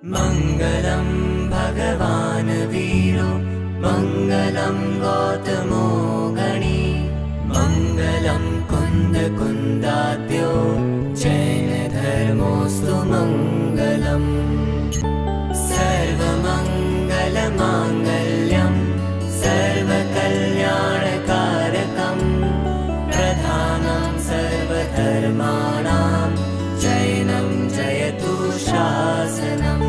मङ्गलं भगवान् वीरो मङ्गलं गौतमो गणी मङ्गलं कुन्दकुन्दाद्यो जैनधर्मोऽस्तु मङ्गलम् सर्वमङ्गलमाङ्गल्यं सर्वकल्याणकारकं प्रधानं सर्वधर्माणां जैनं जयतु शासनम्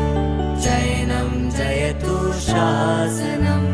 जैनं जयतु शासनम्।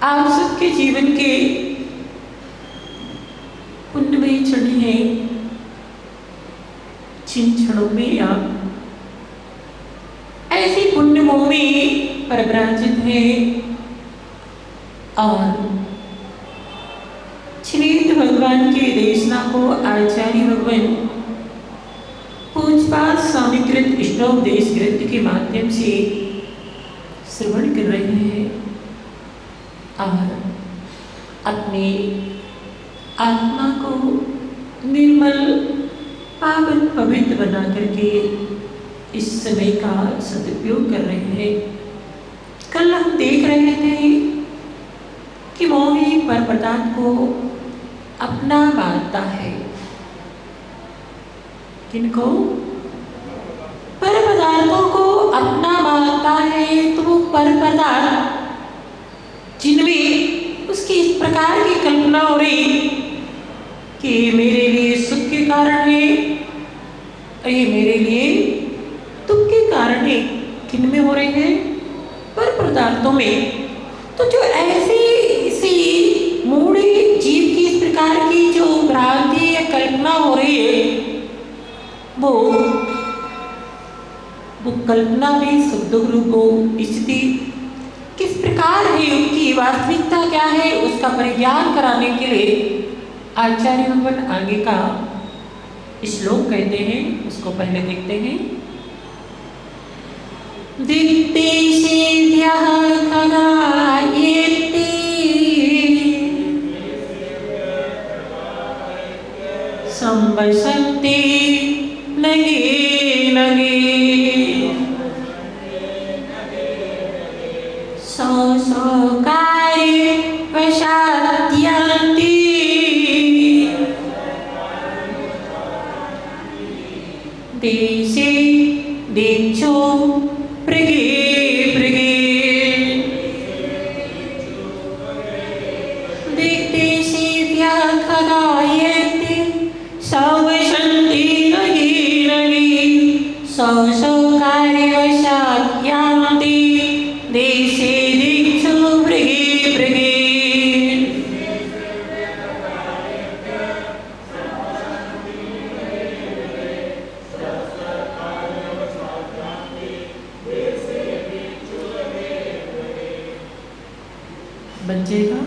आप सबके जीवन के पुण्यमयी क्षण है। जिन क्षणों में आप ऐसी पुण्यभूमि पर विराजित है और श्रीद भगवान के देशना को आचार्य भगवान पूजपाठ स्वामीकृत इष्टोपदेश ग्रंथ के माध्यम से श्रवण कर रहे हैं और अपने आत्मा को निर्मल पावन पवित्र बना करके इस समय का सदुपयोग कर रहे हैं। कल हम देख रहे थे कि मोही पर पदार्थ को अपना मानता है। किनको? पर पदार्थों को अपना मानता है तो वो पर पदार्थ जिनमें उसकी इस प्रकार की कल्पना हो रही कि मेरे लिए सुख के कारण है, ये मेरे लिए दुख के कारण है, इनमें हो रहे हैं पर पदार्थों में। तो जो ऐसी मूढ़ी जीव की इस प्रकार की जो भ्रांति या कल्पना हो रही है, वो कल्पना में सुख दुख रूप स्थिति किस प्रकार है, उनकी वास्तविकता क्या है, उसका परिज्ञान कराने के लिए आचार्य भगवान आगे का श्लोक कहते हैं। उसको पहले देखते हैं। दिक्तेषेभ्यः खगायेति संवसन्ति नगे नगे सौ कार्ये वशाद्यन्ति देशे देशो पृगे पृगे दिक्देशेभ्यः खगायेति संवसन्ति नगे नगे सौ कार्यवशात् यान्ति देशे देशो पृगे पृगे। बचेगा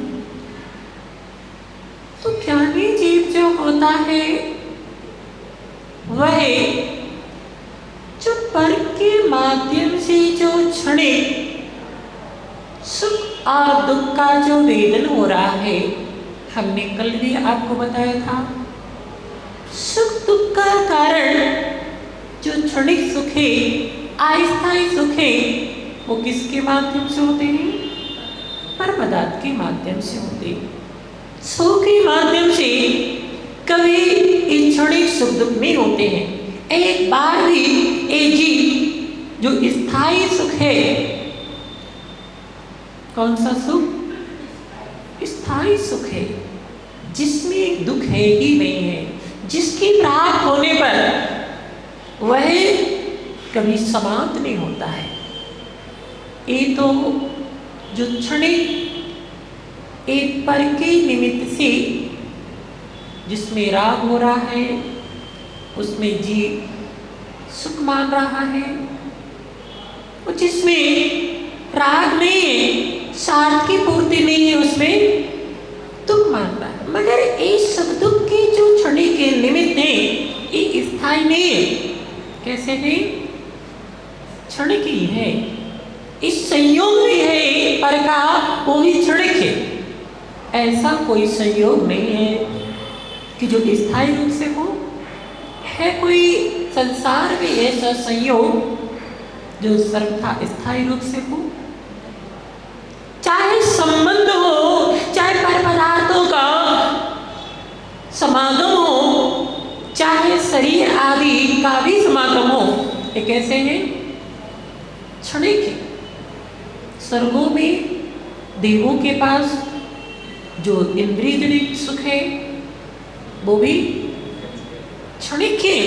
तो ज्ञानी जीव जो होता है वह जो पर के माध्यम से जो क्षणिक सुख और दुख का जो वेदन हो रहा है, हमने कल भी आपको बताया था। सुख दुख का कारण जो क्षणिक सुख है, अस्थायी सुख है, वो किसके माध्यम से होते हैं? पर पदार्थ के माध्यम से होते। सुख के माध्यम से कभी क्षणिक सुख दुख नहीं होते हैं। एक बार भी एक जीव जो स्थायी सुख है, कौन सा सुख? स्थायी सुख है, जिसमें दुख है ही नहीं है, जिसकी प्राप्त होने पर वह कभी समाप्त नहीं होता है। ये तो जो क्षणिक एक पर के निमित्त से जिसमें राग हो रहा है, उसमें जीव सुख मान रहा है, और जिसमें राग नहीं है, स्वार्थ की पूर्ति नहीं है, उसमें दुख मान रहा है। मगर इस सुख दुख के जो क्षणिक के निमित्त है, ये स्थायी नहीं है। कैसे है? क्षणिक ही है। इस संयोग में है पर का, वो भी क्षणिक है। ऐसा कोई संयोग नहीं है कि जो स्थायी रूप से हो। है कोई संसार में ऐसा संयोग जो सर्वथा स्थायी रूप से हो? चाहे संबंध हो, चाहे पर पदार्थों का समागम हो, चाहे शरीर आदि का भी समागम हो, ये कैसे है? क्षणिक है। स्वर्गों में देवों के पास जो इंद्रियजनिक सुख है, वो भी क्षणिक है,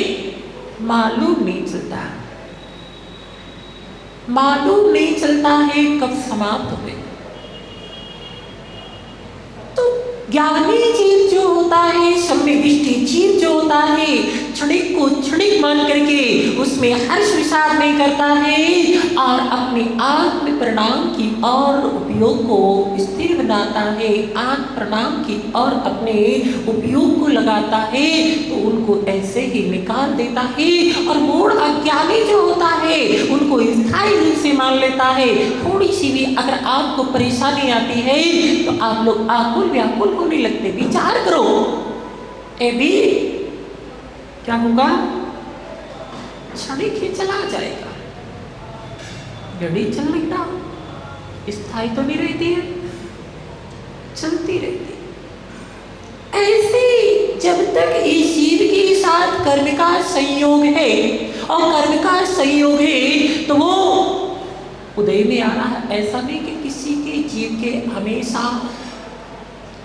मालूम नहीं चलता। मालूम नहीं चलता है कब समाप्त हो गए। तो ज्ञानी जीव जो होता है, सम्यदिष्टि जीव जो होता है, क्षणिक को क्षणिक मान करके उसमें हर्ष विषाद नहीं करता है और अपने आत्म परिणाम की और उपयोग को स्थिर बनाता है, आत्म परिणाम की और अपने उपयोग को लगाता है, तो उनको ऐसे ही निकाल देता है। और मूढ़ अज्ञानी जो होता है, उनको स्थायी रूप से मान लेता है। थोड़ी सी भी अगर आपको परेशानी आती है तो आप लोग आकुल व्याकुल होने लगते। विचार करो, ए भी क्या होगा? क्षणिक ही चला जाएगा। गाड़ी चल रही ना, स्थायी तो नहीं रहती है, चलती रहती है। ऐसे जब तक इस जीव के साथ कर्म का संयोग है, और कर्म का संयोग है तो वो उदय में आ रहा है। ऐसा नहीं कि किसी के जीव के हमेशा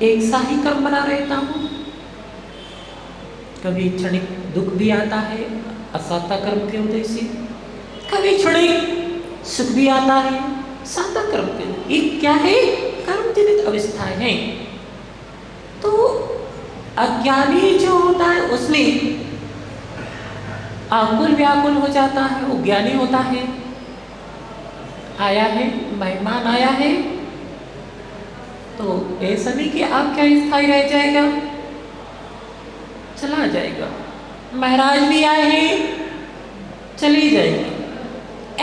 एक सा ही कर्म बना रहता हूँ। कभी क्षणिक दुख भी आता है असाता कर्म के उदय से, कभी क्षणिक सुख भी आता है, सादा कर्म के ये क्या है? कर्म जनित अवस्थाएं हैं। तो अज्ञानी जो होता है उसमें आकुल व्याकुल हो जाता है, वो ज्ञानी होता है। आया है, मेहमान आया है, तो ऐसा नहीं कि आप क्या स्थायी रह जाएगा, चला जाएगा। महाराज भी आए हैं, चले जाएंगे।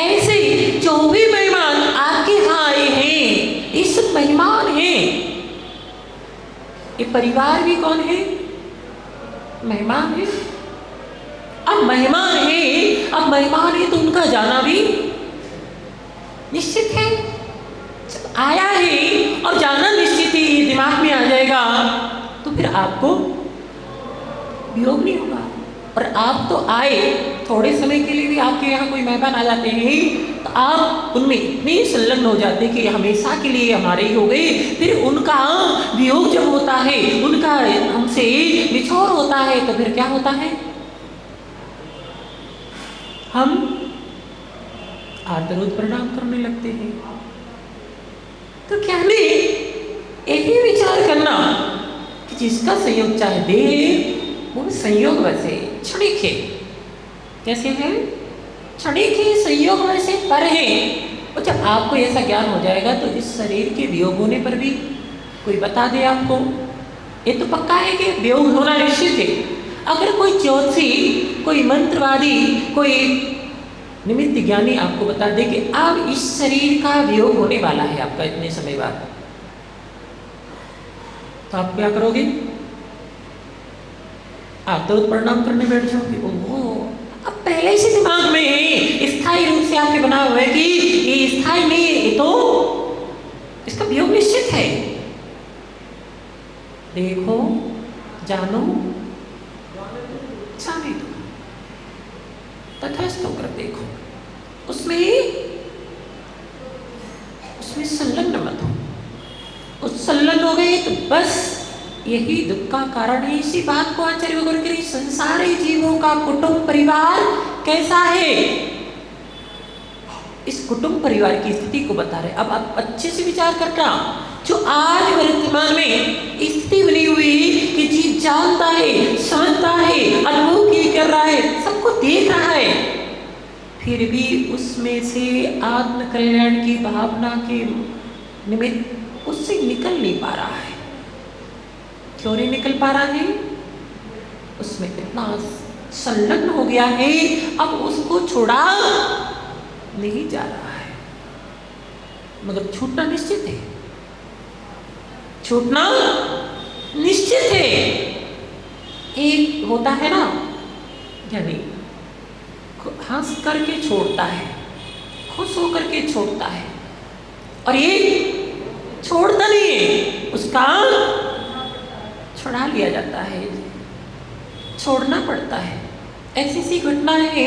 ऐसे जो भी मेहमान आपके यहाँ आए हैं, ये सब मेहमान हैं। ये परिवार भी कौन है? मेहमान है। अब मेहमान है, अब मेहमान है तो उनका जाना भी निश्चित है। जब आया है और जाना निश्चित ही दिमाग में आ जाएगा तो फिर आपको वियोग नहीं होगा। और आप तो आए, थोड़े समय के लिए भी आपके यहाँ कोई मेहमान आ जाते हैं तो आप उनमें इतने संलग्न हो जाते हैं कि हमेशा के लिए हमारे ही हो गए। फिर उनका वियोग जब होता है, उनका हमसे बिछोर होता है, तो फिर क्या होता है? हम आर्तरोध प्रणाम करने लगते हैं। तो क्या नहीं यही विचार करना कि जिसका संयोग चाहे दे, वो संयोग वैसे क्षणिक है। कैसे है? क्षणिक ही संयोग वैसे पर है। और जब आपको ऐसा ज्ञान हो जाएगा तो इस शरीर के वियोग होने पर भी कोई बता दे आपको, ये तो पक्का है कि वियोग होना निश्चित है। अगर कोई ज्योतिषी, कोई मंत्रवादी, कोई निमित्त ज्ञानी आपको बता दे कि अब इस शरीर का वियोग होने वाला है आपका इतने समय बाद, तो आप क्या करोगे? आप तो प्रणाम करने बैठ जाओगे। ओहो, अब पहले से दिमाग में स्थायी रूप से आपके बना हुआ है कि ये स्थायी नहीं है, ये तो इसका वियोग निश्चित है। देखो, जानो, जाने दो, तथास्थ होकर देखो, उसमें संलग्न मत हो। उस संलग्न हो गए तो बस यही दुख का कारण है। इसी बात को आचार्य वगैरह के संसारी जीवों का कुटुंब परिवार कैसा है, इस कुटुंब परिवार की स्थिति को बता रहे। अब आप अच्छे से विचार करना, जो आज वर्तमान में स्थिति बनी हुई कि जीव जानता है, समझता है, अनुभव की कर रहा है, सबको देख रहा है, फिर भी उसमें से आत्म कल्याण की भावना के निमित्त उससे निकल नहीं पा रहा है। क्यों नहीं निकल पा रहा है? उसमें इतना संलग्न हो गया है, अब उसको छोड़ा नहीं जा रहा है। मगर छूटना निश्चित है, छूटना निश्चित है। एक होता है ना, यानी हंस करके छोड़ता है, खुश होकर के छोड़ता है, और ये छोड़ता नहीं है, उसका छुड़ा लिया जाता है, छोड़ना पड़ता है। ऐसी सी घटना है,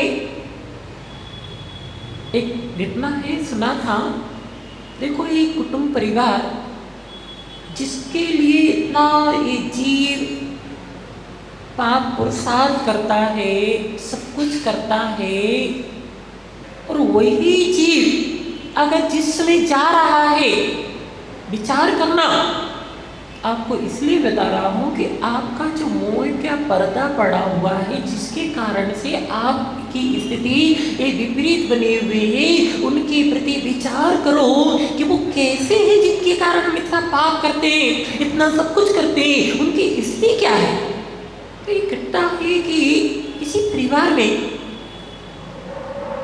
एक घटना है, सुना था। देखो, ये कुटुंब परिवार जिसके लिए इतना ये जीव पाप पुरुषार्थ करता है, सब कुछ करता है, और वही जीव अगर जिस समय जा रहा है, विचार करना, आपको इसलिए बता रहा हूँ कि आपका जो मोह का पर्दा पड़ा हुआ है, जिसके कारण से आपकी स्थिति ये विपरीत बने हुए है, उनके प्रति विचार करो कि वो कैसे हैं जिनके कारण हम इतना पाप करते हैं, इतना सब कुछ करते हैं, उनकी स्थिति क्या है। तो ये घटना है कि किसी परिवार में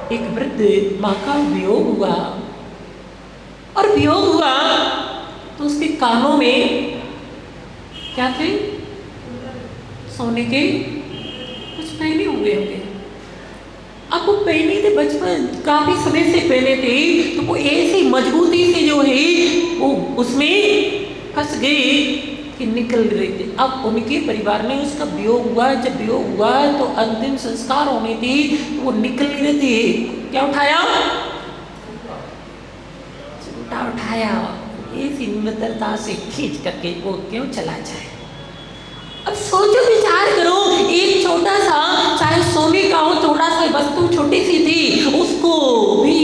एक वृद्ध माँ का वियोग हुआ, और वियोग हुआ तो उसके कानों में क्या थे? सोने के कुछ पहने हुए होंगे। अब वो पहने थे, बचपन काफी समय से पहने थे, तो वो ऐसी मजबूती से जो है वो उसमें फंस गए कि निकल रहे थे। अब उनके परिवार में उसका वियोग हुआ। जब वियोग हुआ तो अंतिम संस्कार होने थे, तो वो निकल रहे थे। क्या उठाया? चिमटा उठाया, ऐसी निम्रता से खींच करके वो क्यों चला जाए। अब सोचो, विचार करो, एक छोटा सा, चाहे सोने का हो, छोटा सा वस्तु छोटी सी थी, उसको भी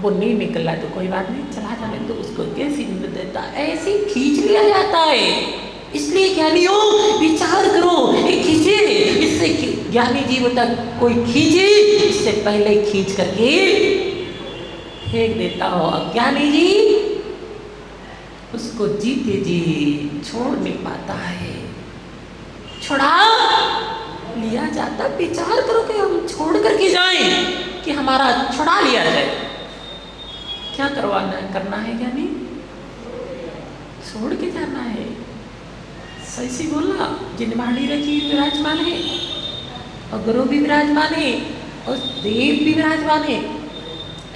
वो नहीं निकला तो कोई बात नहीं, चला जाने तो उसको कैसी नींद देता, ऐसे खींच लिया जाता है। इसलिए ज्ञानियों विचार करो, ये खींचे, इससे ज्ञानी जीव तक कोई खींचे इससे पहले खींच करके फेंक देता हो। अज्ञानी जी उसको जीते जी छोड़ नहीं पाता है, छुड़ा लिया जाता। विचार करो कि हम छोड़ करके जाएं कि हमारा छुड़ा लिया जाए, क्या करना है ज्ञानी? छोड़ के जाना है। सही से बोलना, जिनवाणी रखी विराजमान है और गुरु भी विराजमान है और देव भी विराजमान है,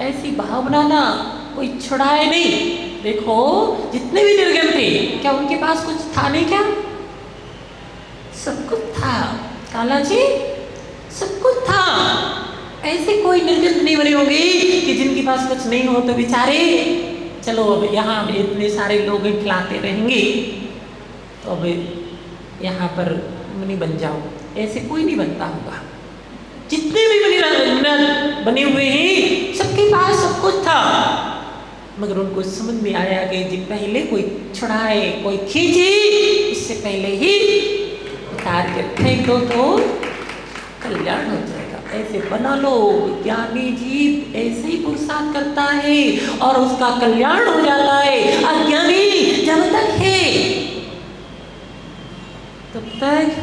ऐसी भाव बनाना कोई छुड़ाए नहीं। देखो जितने भी निर्गुण थे, क्या उनके पास कुछ था नहीं? क्या सब कुछ था? काला जी सब कुछ था। ऐसे कोई निर्गुण नहीं बने होंगे कि जिनके पास कुछ नहीं हो तो बेचारे चलो अब यहाँ इतने सारे लोग खिलाते रहेंगे तो अब यहाँ पर मुनि बन जाओ, ऐसे कोई नहीं बनता होगा। जितने भी मुनि बने हुए हैं सबके पास सब कुछ था, मगर उनको समझ में आया कि जी पहले कोई छुड़ाए, कोई खींचे, इससे पहले ही उतार के फेंक दो तो कल्याण हो जाएगा। ऐसे बना लो। ज्ञानी जीव ऐसे ही पुरुषार्थ करता है और उसका कल्याण हो जाता है। अज्ञानी जब तक है तब तक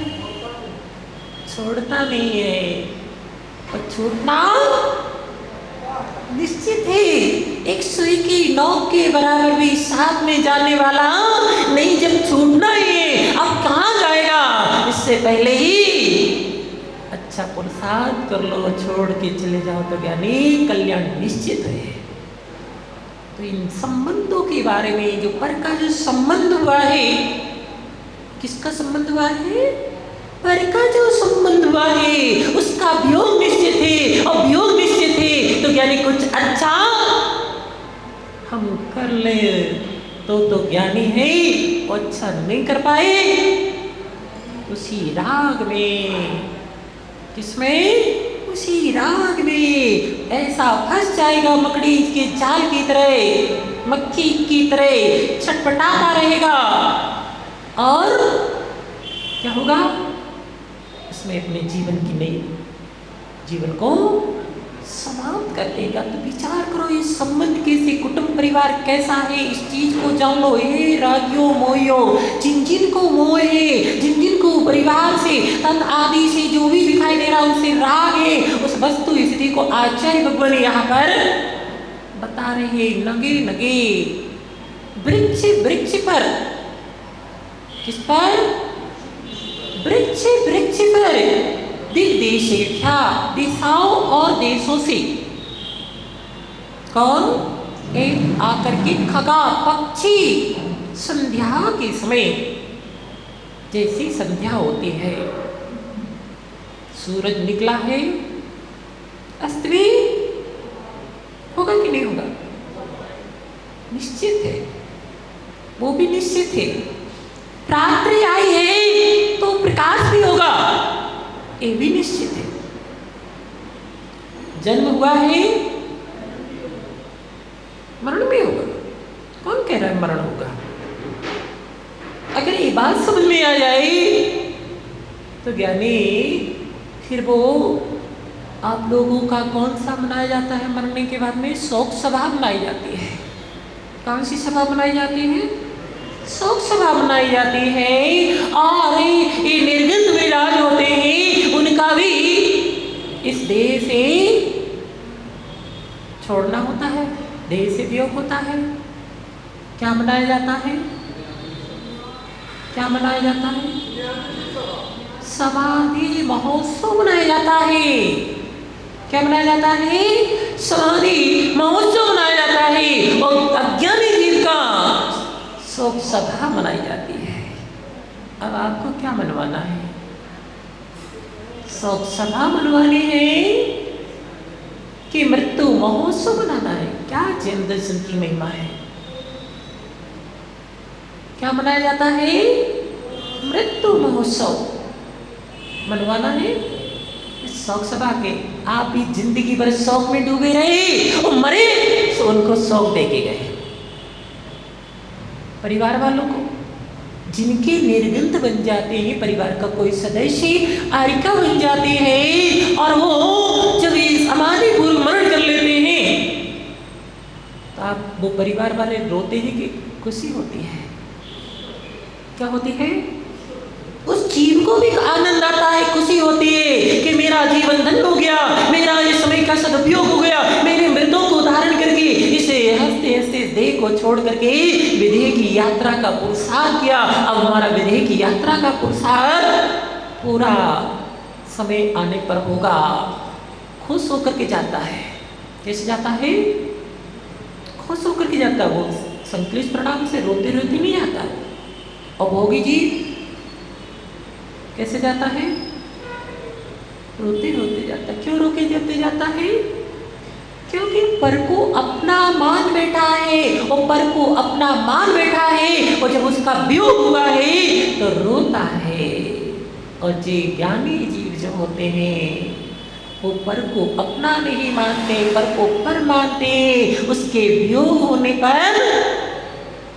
छोड़ता नहीं है, और छूटना निश्चित है। एक सुई की नोक के बराबर भी साथ में जाने वाला नहीं, जब छूटना है अब कहाँ जाएगा? इससे पहले ही अच्छा पुरुषार्थ कर लो, छोड़ के चले जाओ तो ज्ञानी कल्याण निश्चित है। तो इन संबंधों के बारे में, जो पर का जो संबंध हुआ है, किसका संबंध हुआ है? पर का जो संबंध हुआ है उसका वियोग निश्चित है, और वियोग निश्चित है तो ज्ञानी कुछ अच्छा हम कर ले तो ज्ञानी है, और अच्छा नहीं कर पाए उसी राग में, किसमें? उसी राग में ऐसा फंस जाएगा मकड़ी के जाल की तरह, मक्खी की तरह छटपटाता रहेगा, और क्या होगा? उसमें अपने जीवन की नई जीवन को समाप्त कर देगा। तो विचार करो ये संबंध कैसे, कुटुंब परिवार कैसा है, इस चीज को जान लो। हे रागियो मोहियो, जिन जिन को मोह है, जिन जिन को परिवार से, तन आदि से जो भी दिखाई दे रहा उससे राग है, उस वस्तु स्थिति को आचार्य भगवान यहाँ पर बता रहे हैं। नगे नगे वृक्ष वृक्ष पर, किस पर? वृक्ष वृक्ष पर, दिग्देशेभ्या, दिशाओं और देशों से। कौन? एक आकर के खगा पक्षी संध्या के समय, जैसी संध्या होती है, सूरज निकला है, अस्त भी होगा कि नहीं होगा? निश्चित है, वो भी निश्चित है। रात्रि आई है तो प्रकाश भी होगा, ये भी निश्चित है। जन्म हुआ है, मरण भी होगा। कौन कह रहा है मरण होगा? अगर ये बात समझ में आ जाए तो ज्ञानी फिर वो आप लोगों का कौन सा मनाया जाता है मरने के बाद में? शोक सभा मनाई जाती है। कौन सी सभा मनाई जाती है? शोक सभा मनाई जाती है। और ये निर्गुण विराज होते हैं, उनका भी इस देह से छोड़ना होता है, देह से वियोग होता है। क्या मनाया जाता है? क्या मनाया जाता है? समाधि महोत्सव मनाया जाता है। क्या मनाया जाता है? समाधि महोत्सव मनाया जाता है। और अज्ञानी जीव का शोक सभा मनाई जाती है। अब आपको क्या मनवाना है? शोक सभा मनवानी है कि मृत्यु महोत्सव मनाना है? क्या जैन दर्शन की महिमा है? क्या मनाया जाता है? मृत्यु महोत्सव मनवाना है। शौक सभा के आप भी जिंदगी भर शौक में डूबे रहे और मरे सो उनको सौंप दे के गए परिवार वालों को, जिनके निर्गंत बन जाते हैं, परिवार का कोई सदस्य आरिका बन जाते हैं और वो जब समाधि पूर्व मरण कर लेते हैं तो आप वो परिवार वाले रोते हैं कि खुशी होती है? क्या होती है? उस जीव को भी आनंद आता है, खुशी होती है कि मेरा जीवन धन्य हो गया, मेरा ये समय का सदुपयोग हो गया, मेरे मृतों को धारण करके इसे हंसते हंसते देह को छोड़ करके विदेह की यात्रा का पुरुषार्थ किया। अब हमारा विदेह की यात्रा का पुरुषार्थ पूरा समय आने पर होगा। खुश होकर के जाता है। कैसे जाता है? खुश होकर के जाता है। वो संक्लिष्ट परिणाम से रोते रोते नहीं आता। और भोगी जी कैसे जाता है? रोते रोते जाता। क्यों रोके जाते जाता है? क्योंकि पर को अपना मान बैठा है, और पर को अपना मान बैठा है, और जब उसका वियोग हुआ है तो रोता है। और जे ज्ञानी जीव जो होते हैं वो पर को अपना नहीं मानते, पर को पर मानते, उसके वियोग होने पर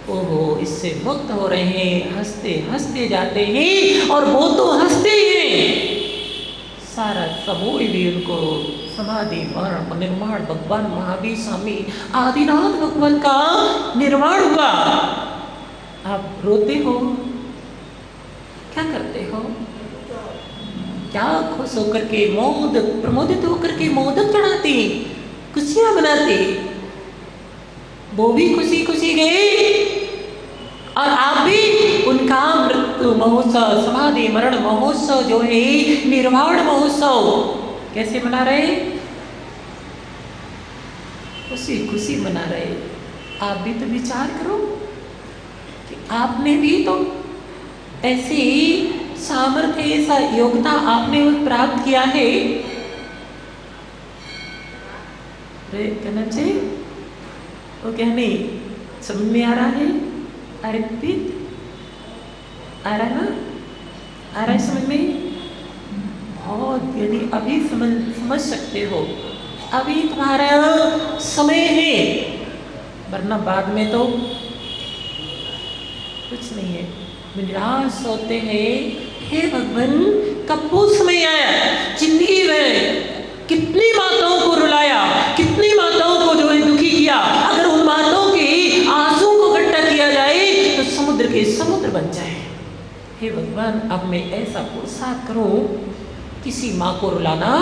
ओहो इससे मुक्त हो रहे हैं, हंसते हंसते जाते हैं। और वो तो हंसते हैं, सारा समूह भी उनको समाधि मरण निर्माण भगवान महावीर स्वामी आदिनाथ भगवान का निर्माण हुआ। आप रोते हो, क्या करते हो? क्या खुश होकर के मोदक प्रमोदित होकर के मोदक चढ़ाते, खुशियां मनाते। वो भी खुशी खुशी गए और आप भी उनका मृत्यु महोत्सव, समाधि मरण महोत्सव जो है, निर्वाण महोत्सव कैसे मना रहे? खुशी खुशी मना रहे। आप भी तो विचार करो कि आपने भी तो ऐसी सामर्थ्य, ऐसा योग्यता आपने प्राप्त किया है। कहना चाहिए वो क्या नहीं समझ में आ रहा है? अर्पित आ रहा है ना? आ रहा है समझ में? बहुत, यानी अभी समझ सकते हो, अभी तुम्हारा समय है, वरना बाद में तो कुछ नहीं है। निराश होते हैं, हे भगवान कब वो समय आया? जिंदगी में कितनी माताओं को रुलाया, कितनी माताओं को जो है दुखी किया। अगर उन माताओं के आंसू को इकट्ठा किया जाए तो समुद्र के समुद्र बन जाए। हे भगवान अब मैं ऐसा पुरुषार्थ करूं किसी माँ को रुलाना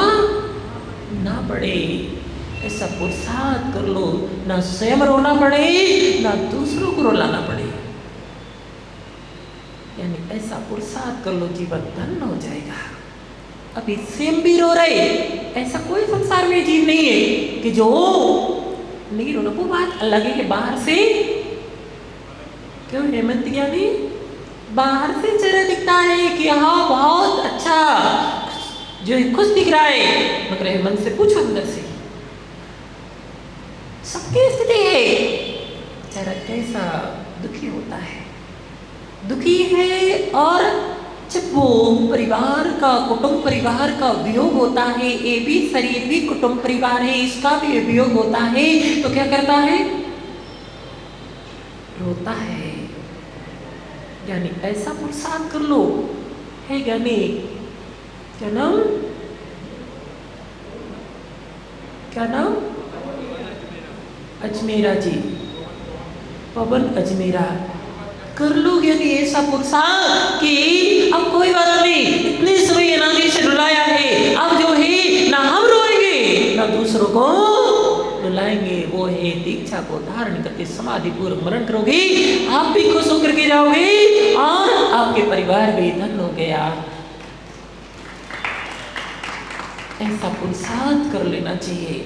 ना पड़े। ऐसा पुरुषार्थ कर लो, ना स्वयं रोना पड़े, ना दूसरों को रुलाना पड़े। यानी ऐसा पुरुषार्थ कर लो, जीवन धन्य हो जाएगा। अभी स्वयं भी रो रहे, ऐसा कोई संसार में जीव नहीं है कि जो नहीं रोना। वो बात अलग है। बाहर से क्यों हेमंत ज्ञानी बाहर से चेहरा दिखता है कि हाँ बहुत अच्छा जो है खुश दिख रहा है, मगर हेमंत से पूछो अंदर से सबकी स्थिति है, चेहरा कैसा दुखी होता है, दुखी है। और जब वो परिवार का, कुटुंब परिवार का वियोग होता है, ये भी शरीर भी कुटुंब परिवार है, इसका भी वियोग होता है, तो क्या करता है? रोता है। यानी ऐसा पुरुषार्थ कर लो। है ज्ञानी क्या नाम? क्या नाम? अजमेरा जी, पवन अजमेरा कर लो। यानी ऐसा पुरुषार्थ कि अब कोई बात नहीं, इतने समय अनादि से रुलाया है, अब जो है ना हम रोएंगे ना दूसरों को रुलाएंगे। वो है दीक्षा को धारण करके समाधि पूर्वक मरण करोगे, आप भी खुश होकर के जाओगे और आपके परिवार भी धन्य हो गया। ऐसा पुरुषार्थ कर लेना चाहिए।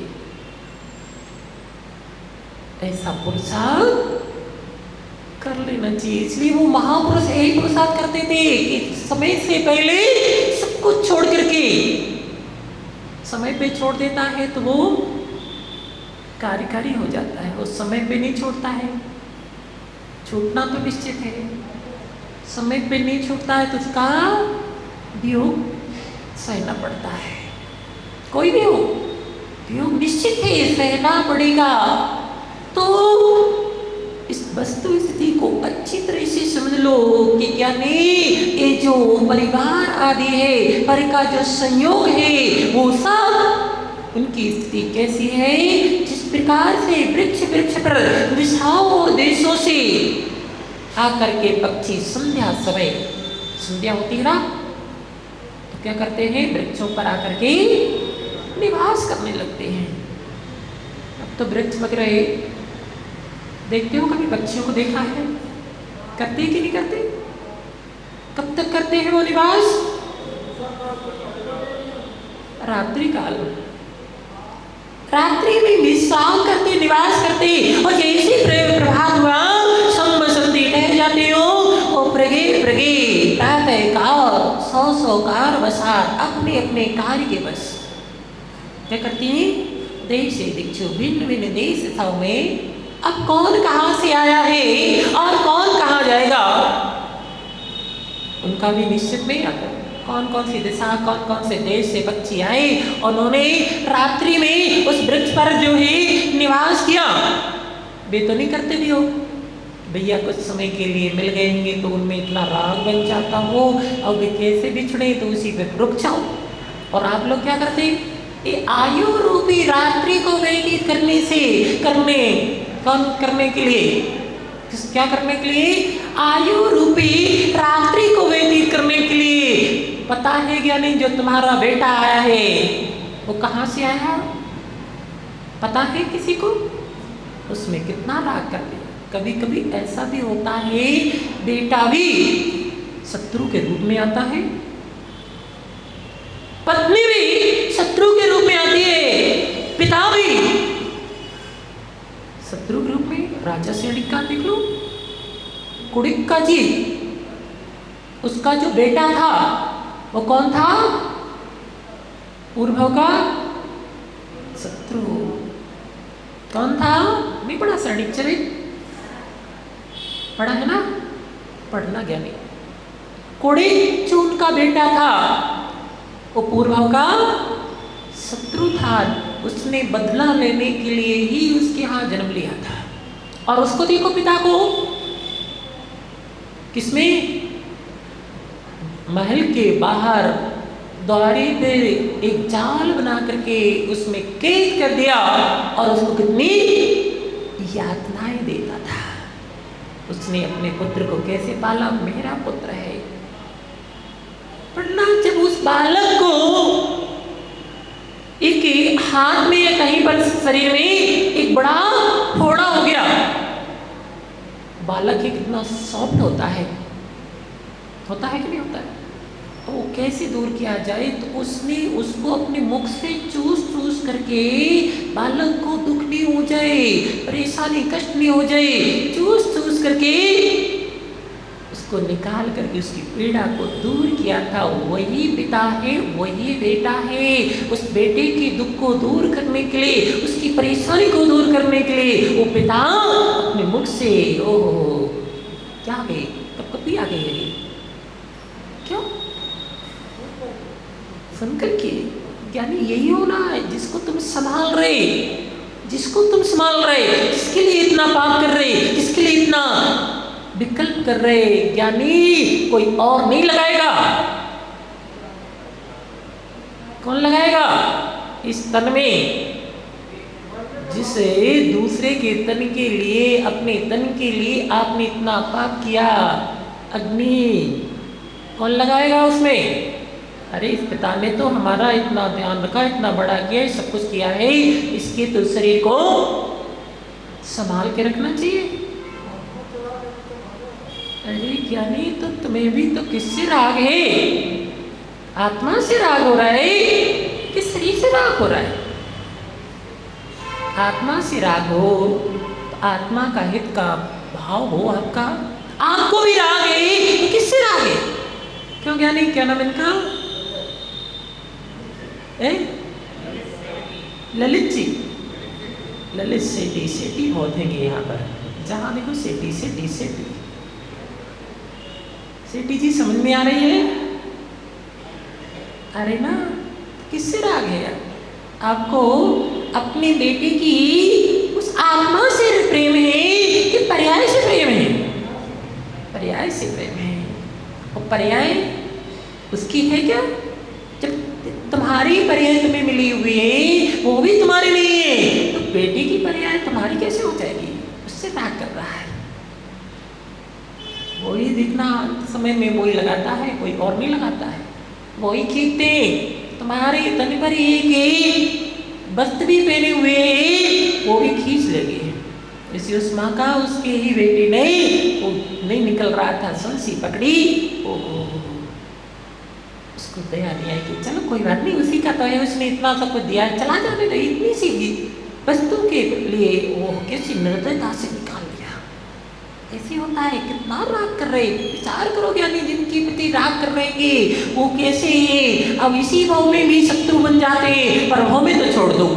ऐसा पुरुषार्थ कर लेना चाहिए। इसलिए वो महापुरुष यही पुरुषार्थ करते थे कि समय से पहले सब कुछ छोड़ करके, समय पे छोड़ देता है तो वो कार्यकारी हो जाता है। वो समय पे नहीं छोड़ता है, छूटना तो निश्चित है। समय पे नहीं छूटता है तो उसका वियोग सहना पड़ता है। कोई भी हो, वियोग निश्चित है, सहना पड़ेगा। तो इस वस्तु स्थिति को अच्छी तरह से समझ लो कि क्या नहीं, ये जो परिवार आदि है, पर का जो संयोग है, वो सब उनकी स्थिति कैसी है। जिस प्रकार से वृक्ष पर दिशाओं और देशों से आकर के पक्षी संध्या समय, संध्या होती है ना, तो क्या करते हैं, वृक्षों पर आकर के निवास करने लगते हैं। अब तो वृक्ष वगैरह देखते हो, कभी पक्षियों को देखा है, करते कि नहीं करते? कब तक करते हैं वो निवास? रात्रि काल, रात्रि में विश्राम करते, निवास करते, और जैसे प्रभात हुआ संधि ठहर जाते हो, वो प्रगे प्रातः काल सौ कार वसात अपने अपने कार्य के बस क्या करती हैं, देश दीक्षु भिन्न देश में। अब कौन कहाँ से आया है और कौन कहाँ जाएगा, उनका भी निश्चित नहीं आता। कौन कौन सी दिशा, कौन कौन से देश से पक्षी आए, उन्होंने रात्रि में उस वृक्ष पर जो है निवास किया। वे तो नहीं करते भी हो, भैया कुछ समय के लिए मिल गएंगे तो उनमें इतना राग बन जाता हो, और वे कैसे बिछड़े तो उसी पे रुक जाओ। और आप लोग क्या करते, ये आयु रूपी रात्रि को व्यतीत करने से करने के लिए, क्या करने के लिए, आयु रूपी रात्रि को व्यतीत करने के लिए। पता है क्या नहीं, जो तुम्हारा बेटा आया है वो कहाँ से आया, पता है किसी को? उसमें कितना राग कर दिया। कभी कभी ऐसा भी होता है, बेटा भी शत्रु के रूप में आता है, पत्नी भी शत्रु के रूप में आती है, पिता भी शत्रु के रूप में। राजा सेडिक का देख लो, कुड़िक्का जी, उसका जो बेटा था वो कौन था, पूर्व का शत्रु। कौन था, नहीं पढ़ा सैनिक चरित, पढ़ा है ना, पढ़ना ज्ञानी। कुड़िक जो उनका बेटा था वो पूर्व का शत्रु था, उसने बदला लेने के लिए ही उसके यहाँ जन्म लिया था। और उसको देखो, पिता को किसमें, महल के बाहर द्वारे पे एक जाल बना करके उसमें कैद कर दिया, और उसको कितनी यातनाएं देता था। उसने अपने पुत्र को कैसे पाला, मेरा पुत्र है। पढ़ना, जब उस बालक को एक हाथ में या कहीं पर शरीर में एक बड़ा फोड़ा हो गया, बालक ही कितना सॉफ्ट होता है कि नहीं होता है, तो वो कैसे दूर किया जाए, तो उसने उसको अपने मुख से चूस करके, बालक को दुख नहीं हो जाए, परेशानी कष्ट नहीं हो जाए, चूस करके उसको निकाल करके उसकी पीड़ा को दूर किया था। वही पिता है, वही बेटा है। उस बेटे के दुख को दूर करने के लिए, उसकी परेशानी को दूर करने के लिए वो पिता अपने मुख से, ओहो क्या आ गए, कभी आ गए, क्यों सुनकर के ज्ञानी यही होना है, जिसको तुम संभाल रहे, जिसके लिए इतना पाप कर रहे, जिसके लिए इतना विकल्प कर रहे, ज्ञानी कोई और नहीं लगाएगा। कौन लगाएगा? इस तन में जिसे दूसरे के तन के लिए, अपने तन के लिए आपने इतना पाप किया, अग्नि कौन लगाएगा उसमें? अरे इस पिता ने तो हमारा इतना ध्यान रखा, इतना बड़ा किया, सब कुछ किया है, इसके तो शरीर को संभाल के रखना चाहिए। अरे ज्ञानी, तो तुम्हें भी तो किससे राग है? आत्मा से राग हो रहा है कि शरीर से राग हो रहा है? आत्मा से राग हो तो आत्मा का हित का भाव हो आपका। आपको भी राग है तो किससे राग है? क्यों ज्ञानी, क्या नाम इनका? ललित जी, ललित सेठी बहुत है यहाँ पर, जहाँ देखो सेठी सेठी जी समझ में आ रही है? अरे ना, किससे राग है? आपको अपने बेटे की उस आत्मा से प्रेम है कि पर्याय से प्रेम है? पर्याय से प्रेम है। और पर्याय उसकी है क्या? जब तुम्हारी पर्याय तुम्हें मिली हुई है वो भी तुम्हारी नहीं है, तो बेटे की पर्याय तुम्हारी कैसे हो जाएगी? उससे प्यार कर रहा है। वही देखना समय में वही लगाता है, कोई और नहीं लगाता है। वही खींचते तुम्हारे तन पर एक वस्त्र भी पहने हुए वो भी खींच लेंगे। इसी उस माँ का उसके ही बेटे नहीं, वो नहीं निकल रहा था, सुनसी पकड़ी, उसको दया नहीं आई कि चलो कोई बात नहीं, उसी का तो है, उसने इतना सब कुछ दिया है, चला जाने दो। इतनी सी वस्तु के लिए वो किसी निर्दयता से निकाल दिया। ऐसे होता है। कितना राग कर रहे, विचार करोगे यानी जिनके प्रति राग कर रहे वो कैसे है। अब इसी भाव में भी शत्रु बन जाते, पर भाव में तो छोड़ दो,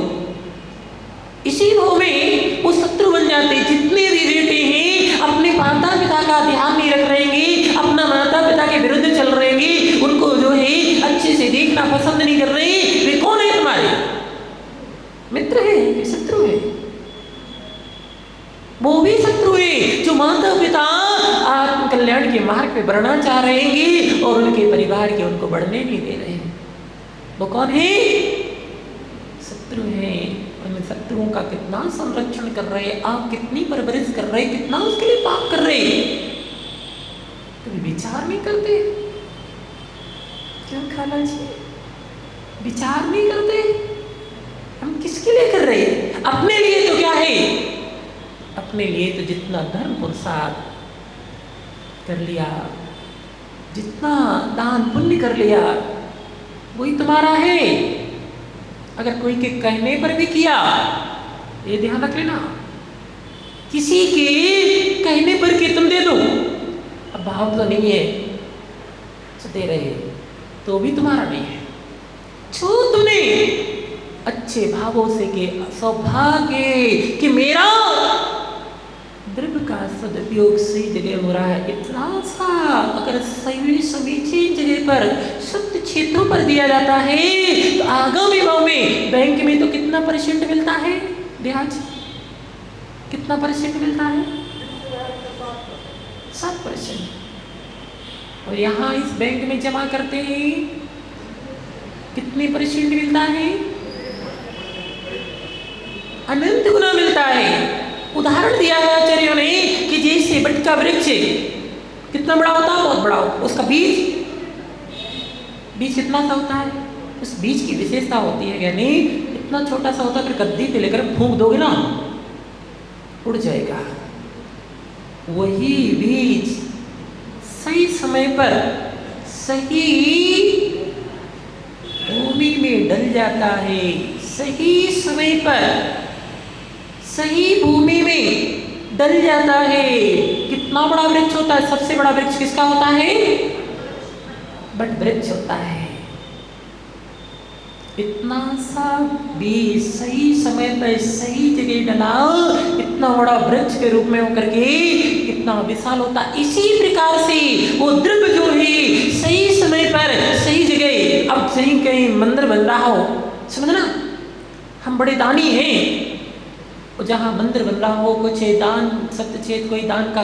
इसी भाव में वो शत्रु बन जाते। जितने भी बेटे हैं अपने माता पिता का ध्यान नहीं रख रहेंगे, अपना माता पिता के विरुद्ध चल रहेंगे, उनको जो है अच्छे से देखना पसंद नहीं कर रहे, वे कौन है तुम्हारे? मित्र है कि शत्रु है? वो भी शत्रु है जो माता पिता आत्म कल्याण के मार्ग पे बढ़ना चाह रहे हैं और उनके परिवार के उनको बढ़ने नहीं दे रहे हैं। वो कौन है? शत्रु है। उन शत्रुओं का कितना संरक्षण कर रहे, आप कितनी परवरिश कर रहे, कितना उसके लिए पाप कर रहे, कभी विचार नहीं करते? क्यों खाला जी विचार नहीं करते? हम किसके लिए कर रहे? अपने लिए तो क्या है, अपने लिए तो जितना धर्म पुरुषार्थ कर लिया, जितना दान पुण्य कर लिया, वही तुम्हारा है। अगर कोई के कहने पर भी किया, ये ध्यान रख लेना, किसी के कहने पर कि तुम दे दो, अब भाव तो नहीं है तो दे रहे, तो भी तुम्हारा नहीं है। छो तुमने अच्छे भावों से के सौभाग्य कि मेरा द्रव्य का सदुपयोग सही जगह हो रहा है। इतना सा अगर सही समीचीन जगह पर शुद्ध क्षेत्रों पर दिया जाता है तो आगामी भाव में बैंक में तो कितना % मिलता है? ब्याज कितना % मिलता है? 7%। और यहाँ इस बैंक में जमा करते हैं कितने % मिलता है? अनंत गुना मिलता है। उदाहरण दिया है आचार्यों ने कि जैसे बट का वृक्ष कितना बड़ा होता है? बहुत बड़ा होता। उसका बीज कितना सा होता है? उस बीज की विशेषता होती है यानी इतना छोटा सा होता है, फिर गद्दी पे लेकर फूंक दोगे ना उड़ जाएगा। वही बीज सही समय पर सही भूमि में डल जाता है, सही समय पर सही भूमि में डल जाता है। कितना बड़ा वृक्ष होता है? सबसे बड़ा वृक्ष किसका होता है? बट वृक्ष होता है। इतना सा बीज सही समय पर सही जगह डला, इतना बड़ा वृक्ष के रूप में होकर के कितना विशाल होता है। इसी प्रकार से वो द्रव्य जो है सही समय पर सही जगह, अब सही कहीं मंदिर बन रहा हो, समझना, हम बड़े दानी हैं, जहाँ मंदिर बन रहा हो, कुछ दान सत्यचेत कोई दान का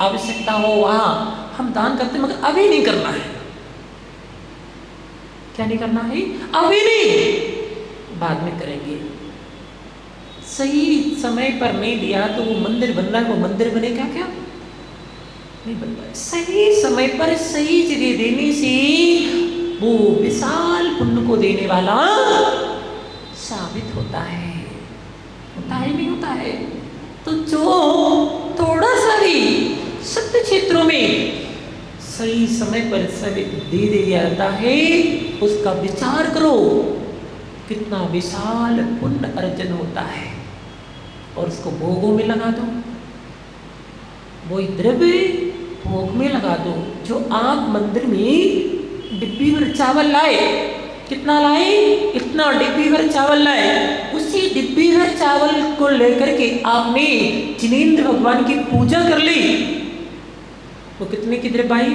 आवश्यकता हो, वहाँ हम दान करते, मगर अभी नहीं करना है। क्या नहीं करना है? अभी नहीं, बाद में करेंगे। सही समय पर नहीं दिया तो वो मंदिर बन रहा है, वो मंदिर बनेगा क्या? नहीं बन रहा है। सही समय पर सही जगह देने से वो विशाल पुण्य को देने वाला साबित होता है। होता है नहीं होता है? तो जो थोड़ा सा भी सत्य क्षेत्रों में सही समय पर सभी दे दिया जाता है, उसका विचार करो कितना विशाल पुण्य अर्जन होता है। और उसको भोगों में लगा दो, वही द्रव्य भोग में लगा दो। जो आप मंदिर में डिब्बी भर चावल लाए, कितना लाए? इतना डिब्बी भर चावल लाए, उसी डिब्बी भर चावल को लेकर के आपने जिनेंद्र भगवान की पूजा कर ली, वो कितने की द्रव्य आई?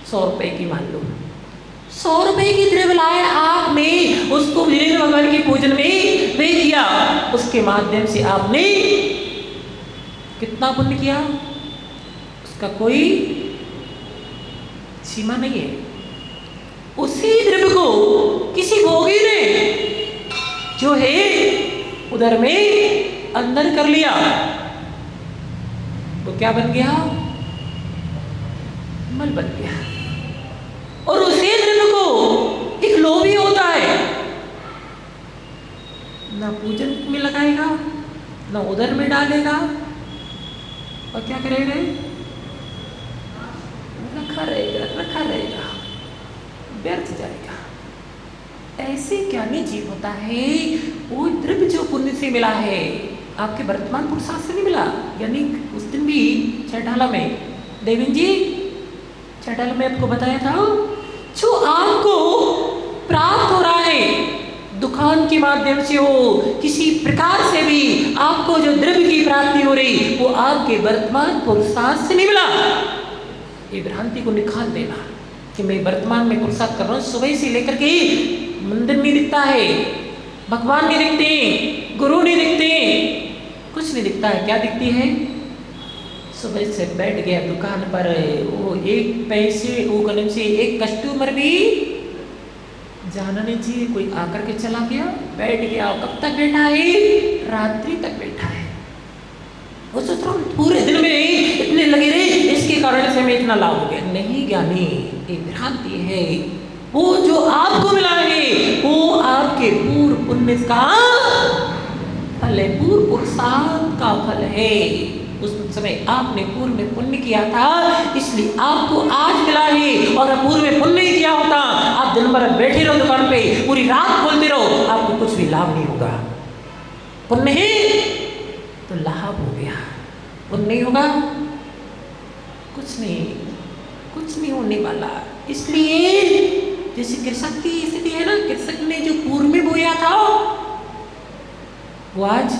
100 रुपए की मान लो। 100 रुपए की द्रव्य लाए आप आपने उसको वीरेंद्र भगवान के पूजन में वे किया, उसके माध्यम से आपने कितना पुण्य किया, उसका कोई सीमा नहीं है। उसी द्रव्य को किसी भोगी ने जो है उधर में अंदर कर लिया, वो क्या बन गया, मल बन गया। और उसी द्रव्य को एक लोभी होता है, ना पूजन में लगाएगा ना उधर में डालेगा, और क्या करेगा, रखा रहेगा, व्यर्थ जाएगा। ऐसे ज्ञानी जीव होता है, वो द्रव्य जो पुण्य से मिला है आपके वर्तमान पुरुषार्थ से नहीं मिला। यानी उस दिन भी चैटाला में देवेंद्र जी चैटाला में आपको बताया था, जो आपको प्राप्त हो रहा है दुकान के माध्यम से हो, किसी प्रकार से भी आपको जो द्रव्य की प्राप्ति हो रही वो आपके वर्तमान पुरुषार्थ से नहीं मिला। ये भ्रांति को निकाल देना कि मैं वर्तमान में पुरुषार्थ कर रहा हूँ। सुबह से लेकर के मंदिर नहीं दिखता है, भगवान नहीं दिखते, गुरु नहीं दिखते, कुछ नहीं दिखता है। क्या दिखती है, सुबह से बैठ गया दुकान पर, वो एक पैसे वो कलम से एक कस्टमर भी जाना नहीं चाहिए, कोई आकर के चला गया, बैठ गया। कब तक बैठा है, रात्रि तक बैठा है। वो सोच रहा हूँ पूरे दिन में इतने लगे रहे, इसके कारण से मैं इतना लाभ हो गया। नहीं ज्ञानी, ये भ्रांति है। वो जो आपको मिला है वो आपके पूर्व पुण्य का फल है, पूर्व पुरुषार्थ का फल है। उस समय आपने पूर्व में पुण्य किया था, इसलिए आपको आज मिला है। और पूर्व में पुण्य नहीं किया होता, आप दिन भर बैठे रहो दुकान पे, पूरी रात खोलते रहो, आपको कुछ भी लाभ नहीं होगा। पुण्य है तो लाभ हो गया, पुण्य नहीं होगा कुछ नहीं होने वाला। इसलिए जैसे कृषक की स्थिति है ना, कृषक ने जो पूर्व में बोया था वो आज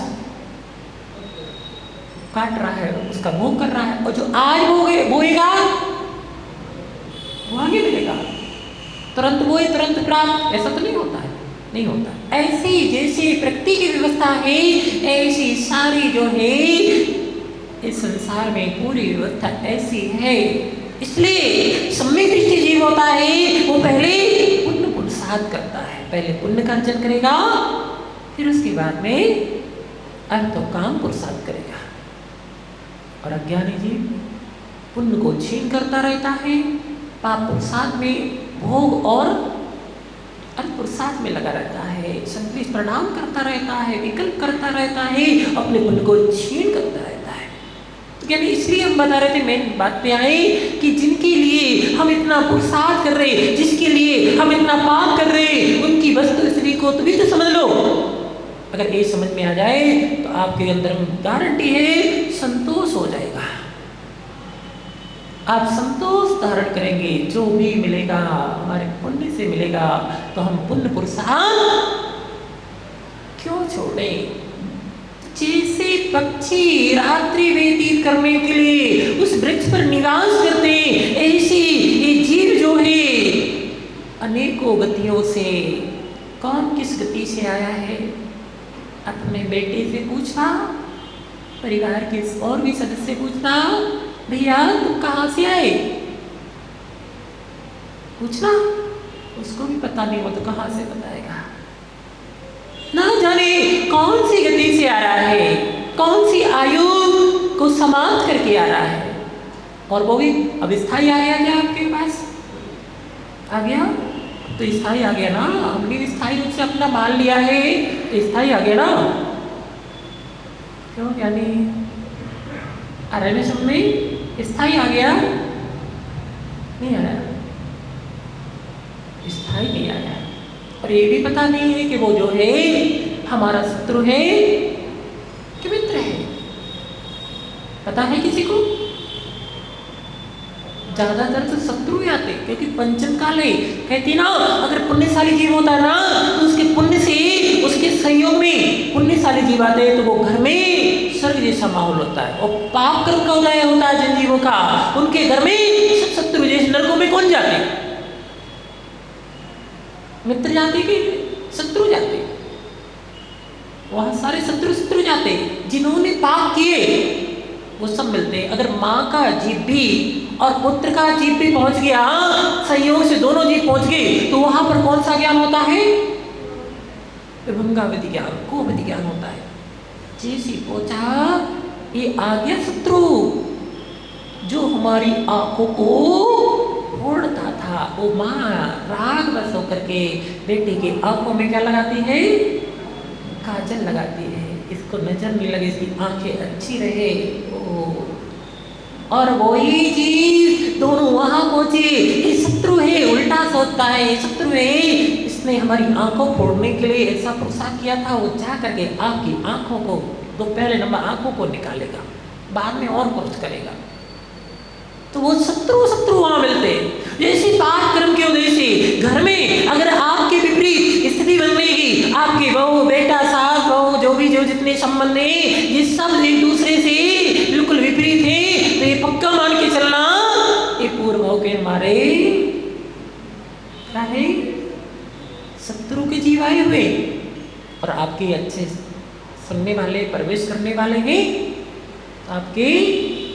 काट रहा है, उसका भोग कर रहा है, और जो आज बोएगा वो आगे मिलेगा। तुरंत बोए तुरंत प्राप्त, ऐसा तो नहीं होता है, नहीं होता। ऐसे ही जैसे प्रकृति की व्यवस्था है, ऐसी सारी जो है इस संसार में पूरी व्यवस्था ऐसी है। इसलिए सम्यक दृष्टि जीव होता है, वो पहले पुण्य पुरुषार्थ करता है, पहले पुण्य का अर्जन करेगा, फिर उसके बाद में अर्थ और काम पुरुषार्थ करेगा। और अज्ञानी जीव पुण्य को छीन करता रहता है, पाप पुरुषार्थ में भोग और अर्थ पुरुषार्थ में लगा रहता है, संतोष प्रणाम करता रहता है, विकल्प करता रहता है, अपने पुण्य को छीन करता रहता है। तो यानी इसलिए हम बता रहे थे, मेन बात पे आए कि जिनके लिए हम इतना पुरुषार्थ कर रहे, जिसके लिए हम इतना पाप कर रहे, उनकी वस्तु स्थिति को तो भी तो समझ लो। अगर ये समझ में आ जाए तो आपके अंदर गारंटी है संतोष हो जाएगा। आप संतोष धारण करेंगे, जो भी मिलेगा हमारे पुण्य से मिलेगा, तो हम पुण्य पुरुषार्थ क्यों छोड़े। जैसे पक्षी रात्रि व्यतीत करने के लिए उस वृक्ष पर निवास करते हैं, ऐसी ये जीव जो है अनेकों गतियों से, कौन किस गति से आया है, अपने बेटे से पूछना, परिवार के और भी सदस्य पूछना, भैया तुम कहाँ से आए, पूछना। उसको भी पता नहीं हो तो कहाँ से बताएगा। ना जाने कौन सी गति से आ रहा है, कौन सी आयु को समाप्त करके आ रहा है, और वो भी अब स्थायी आ गया क्या आपके पास, आ गया तो स्थायी आ गया ना। हमने स्थायी रूप से अपना मान लिया है तो स्थायी आ गया ना। क्यों यानी आ रहा है समझ में, स्थायी आ गया, नहीं आया, स्थायी नहीं आया। और ये भी पता नहीं है कि वो जो है हमारा शत्रु है कि मित्र है, पता है किसी को? ज्यादातर तो शत्रु ही आते, क्योंकि पंचम काल है, कहती ना अगर पुण्यशाली जीव होता है ना तो उसके पुण्य से, उसके संयोग में पुण्यशाली जीव आते हैं तो वो घर में स्वर्ग जैसा माहौल होता है। और पाप कर्म का उदय होता है जिन जीवों का, उनके घर में सब शत्रु जैसे नरकों में कौन जाते, मित्र जाते कि शत्रु जाते? वहां सारे शत्रु जाते, जिन्होंने पाप किए वो सब मिलते हैं। अगर माँ का जीव भी और पुत्र का जीव भी पहुंच गया, संयोग से दोनों जीव पहुंच गए, तो वहां पर कौन सा ज्ञान होता है? विभंगावधि ज्ञान, कोवधि ज्ञान होता है। जैसे पहुंचा ये आ गया शत्रु, जो हमारी आंखों को फोड़ता था, वो माँ राग बस होकर के बेटे की आंखों में क्या लगाती है? काजल लगाती है, इसको नजर नहीं लगे, इसकी आंखें अच्छी रहे। और वही चीज दोनों वहां पहुंचे, ये शत्रु है, उल्टा सोचता है, ये शत्रु है, इसने हमारी आंखों फोड़ने के लिए ऐसा प्रोत्साहन किया था, वो जा करके आपकी आंखों को, तो पहले नंबर आंखों को निकालेगा, बाद में और कुछ करेगा। तो वो शत्रु वहां मिलते हैं। जैसे पाप कर्म के वजह से घर में अगर आपके विपरीत स्थिति बनेगी, आपके बहू बेटा सास बहू जो जितने संबंध है, ये सब एक दूसरे से बिल्कुल विपरीत है, तो ये पक्का मान के चलना, ये पूर्व भाव के हमारे क्या है? शत्रु के जीव आए हुए, और आपके अच्छे सुनने वाले प्रवेश करने वाले हैं आपके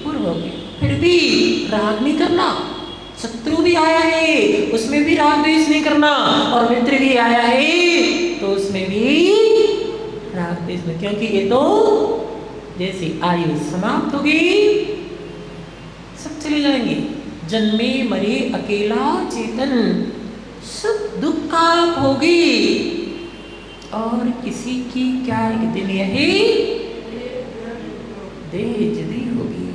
पूर्व भाव के। फिर भी राग नहीं करना, शत्रु भी आया है उसमें भी राग द्वेष नहीं करना, और मित्र भी आया है तो उसमें भी राग द्वेष नहीं, क्योंकि ये तो जैसे आयु समाप्त होगी सब चले जाएंगे। जन्मे मरे अकेला चेतन, सब दुख का होगी, और किसी की क्या एक दिन यही देह जदी होगी।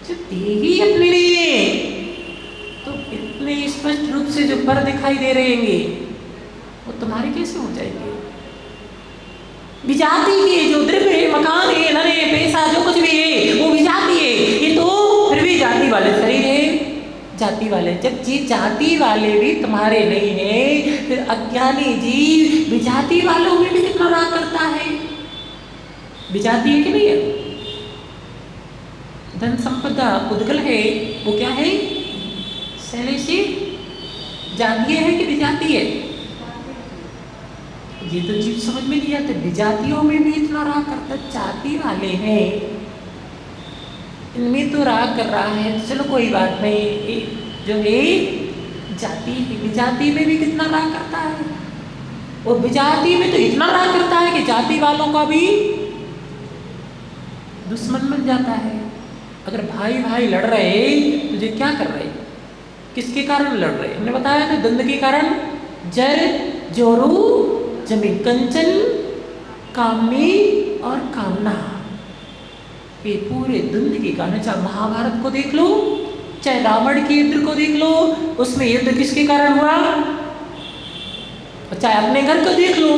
जब देह ही अपने लिए तो इतने स्पष्ट रूप से जो पर दिखाई दे रहेंगे वो तुम्हारे कैसे हो जाएंगे? विजाति के जो द्रव्य है, मकान है, नरे पैसा जो कुछ भी है वो विजाति है, ये तो फिर भी जाति वाले शरीर है, जाति वाले। जब जी जाति वाले भी तुम्हारे नहीं है, फिर अज्ञानी जीव विजाति वालों में भी कितना राग करता है? विजाति है कि नहीं है? धन संपदा उद्गल है, वो क्या है? शैलेशी जातीय है कि विजातीय है? ये तो जीव समझ में नहीं आता। विजातियों में भी इतना राग करता, जाति वाले हैं इनमें तो राग कर रहा है, चलो कोई बात नहीं, जो है जाति विजाति में भी कितना राग करता है, और विजाति में तो इतना राग करता है कि जाति वालों का भी दुश्मन बन जाता है। अगर भाई भाई लड़ रहे तुझे क्या कर रहे, किसके कारण लड़ रहे? हमने बताया था द्वंद्व के कारण, जर जोरू जमीन कंचन कामी और कामना, ये पूरे द्वंद्व के कारण। चाहे महाभारत को देख लो, चाहे रावण के युद्ध को देख लो, उसमें युद्ध किसके कारण हुआ? चाहे अपने घर को देख लो,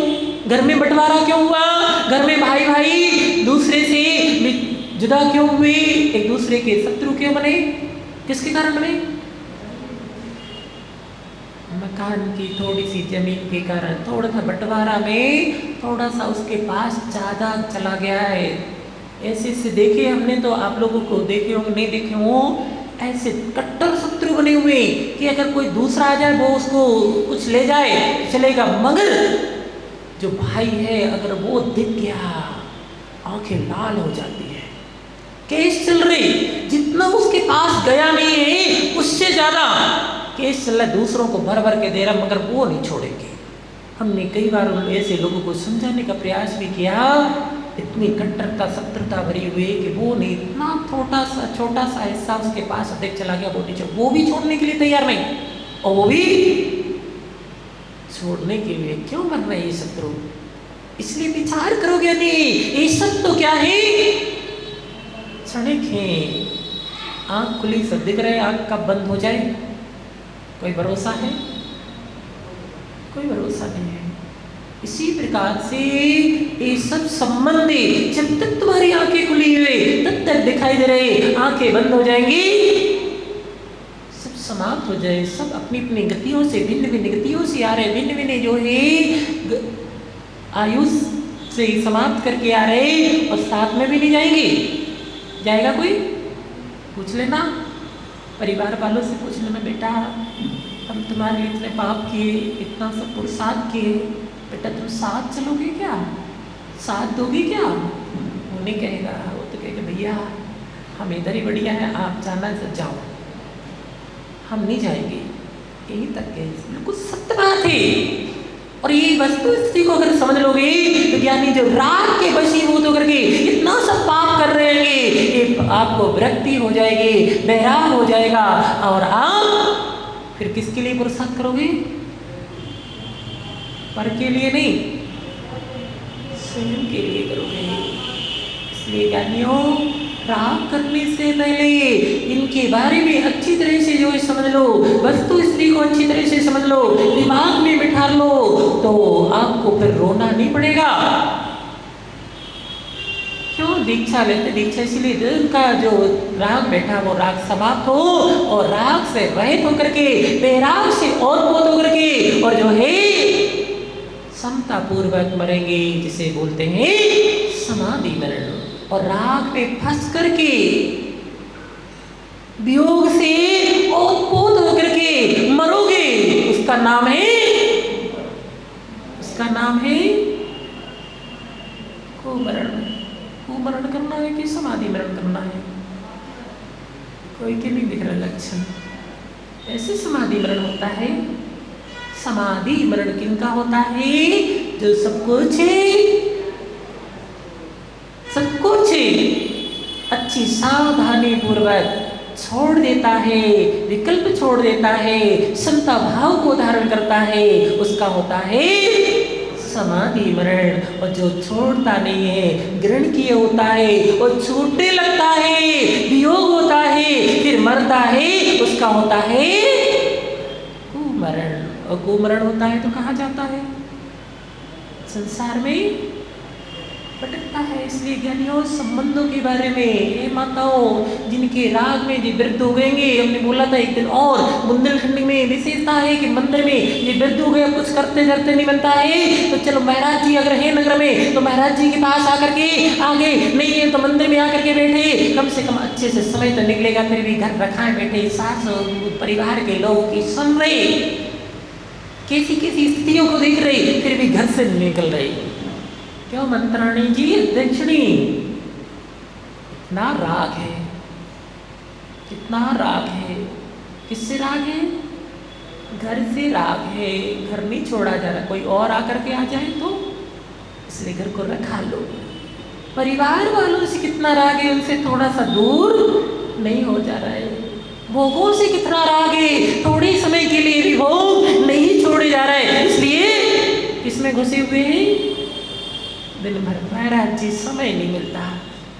घर में बंटवारा क्यों हुआ? घर में भाई भाई दूसरे से जुदा क्यों हुए? एक दूसरे के शत्रु क्यों बने? किसके कारण बने? मकान की थोड़ी सी जमीन के कारण, थोड़ा सा बंटवारा में थोड़ा सा उसके पास ज्यादा चला गया है। ऐसे से देखे हमने, तो आप लोगों को देखे होंगे, नहीं देखे हो, ऐसे कट्टर शत्रु बने हुए कि अगर कोई दूसरा आ जाए वो उसको कुछ ले जाए चलेगा, मगर जो भाई है अगर वो दिख गया आंखें लाल हो जाती है। केस चल रही, जितना उसके पास गया नहीं है उससे ज्यादा केस चल रहा, दूसरों को भर भर के दे रहा, मगर वो नहीं छोड़ेंगे। हमने कई बार ऐसे लोगों को समझाने का प्रयास भी किया, इतनी कट्टरता शत्रुता भरी हुई कि वो नहीं, इतना छोटा सा हिस्सा उसके पास अधिक चला गया, वो भी छोड़ने के लिए तैयार नहीं, और वो भी छोड़ने के लिए क्यों बन रहे ये शत्रु? इसलिए विचार करोगे नहीं, ये सब तो क्या है? क्षणिक है। आंख खुली सब दिख रहे, आंख कब बंद हो जाए कोई भरोसा है? कोई भरोसा नहीं है। इसी प्रकार से ये सब संबंधी जब तक तुम्हारी आंखें खुली हुई तब तक दिखाई दे रहे, आंखें बंद हो जाएंगी सब समाप्त हो जाए, सब अपनी अपनी गतियों से भिन्न भिन्न गतियों से आ रहे, भिन्न भिन्न जो है आयुष से समाप्त करके आ रहे, और साथ में भी नहीं जाएंगे। जाएगा कोई? पूछ लेना, परिवार वालों से पूछ लेना, बेटा हम तुम्हारे लिए इतने पाप किए, इतना सब पुरुषार्थ किए, बेटा तुम साथ चलोगे क्या, साथ दोगे क्या? वो नहीं कहेगा, वो तो कहेगा भैया हम इधर ही बढ़िया है, आप जाना है तो जाओ, हम नहीं जाएंगे। यही तक है, बिल्कुल सत्य बात है। और ये वस्तु स्थिति को अगर समझ लोगे तो ज्ञानी जो राग के वशीभूत होकर के इतना सब पाप कर रहे हैं, ये आपको विरक्ति हो जाएगी, बैराग हो जाएगा, और आप फिर किसके लिए पुरुषार्थ करोगे? पर के लिए नहीं, स्वयं के लिए करोगे। इसलिए ज्ञानियों, राग करने से पहले इनके बारे में अच्छी तरह से जो समझ लो, वस्तु स्त्री को अच्छी तरह से समझ लो, दिमाग में बिठा लो, तो आपको फिर रोना नहीं पड़ेगा। क्यों दीक्षा लेते? दीक्षा इसलिए दिल का जो राग बैठा वो राग समाप्त हो, और राग से रहित होकर के, बेराग से ओतप्रोत होकर के, और जो है समता पूर्वक मरेंगे, जिसे बोलते हैं समाधि मरण। और राग में फंस करके, वियोग से ओतप्रोत होकर के मरोगे, उसका नाम है कुमरण। कुमरण करना है कि समाधि मरण करना है? कोई के नहीं दिख रहा लक्षण। ऐसे समाधि मरण होता है। समाधि मरण किनका होता है? जो सब कुछ अच्छी सावधानी पूर्वक छोड़ देता है, विकल्प छोड़ देता है, समता भाव को धारण करता है, उसका होता है समाधि मरण। और जो छोड़ता नहीं है, ग्रहण किए होता है, और छूटने लगता है, वियोग होता है, फिर मरता है, उसका होता है कुमरण। और कुमरण होता है तो कहाँ जाता है? संसार में भटकता है। इसलिए ज्ञानियों, संबंधों के बारे में, ये माताओं जिनके राग में जो वृद्ध हो गए, हमने बोला था एक दिन, और बुंदेलखंड में विशेषता है कि मंदिर में ये वृद्ध हो गए, कुछ करते करते नहीं बनता है, तो चलो महाराज जी अगर है नगर में तो महाराज जी के पास आकर के, आगे नहीं है तो मंदिर में आकर के बैठे, कम से कम अच्छे से समय तो निकलेगा। फिर भी घर रखा है बैठे, सास परिवार के लोगों की सुन रहे, कैसी कैसी स्थितियों को देख रहे, फिर भी घर से निकल रहे। क्यों मंत्राणी जी, अध्यक्षिणी? इतना राग है, कितना राग है। किससे राग है? घर से राग है। घर नहीं छोड़ा जा रहा, कोई और आकर के आ जाए तो, इसलिए घर को रखा लो। परिवार वालों से कितना राग है, उनसे थोड़ा सा दूर नहीं हो जा रहा है। भोगों से कितना राग है, थोड़े समय के लिए भी भोग नहीं छोड़े जा रहा है। इसलिए किसमें घुसे हुए हैं? दिन भर महाराज जी समय नहीं मिलता।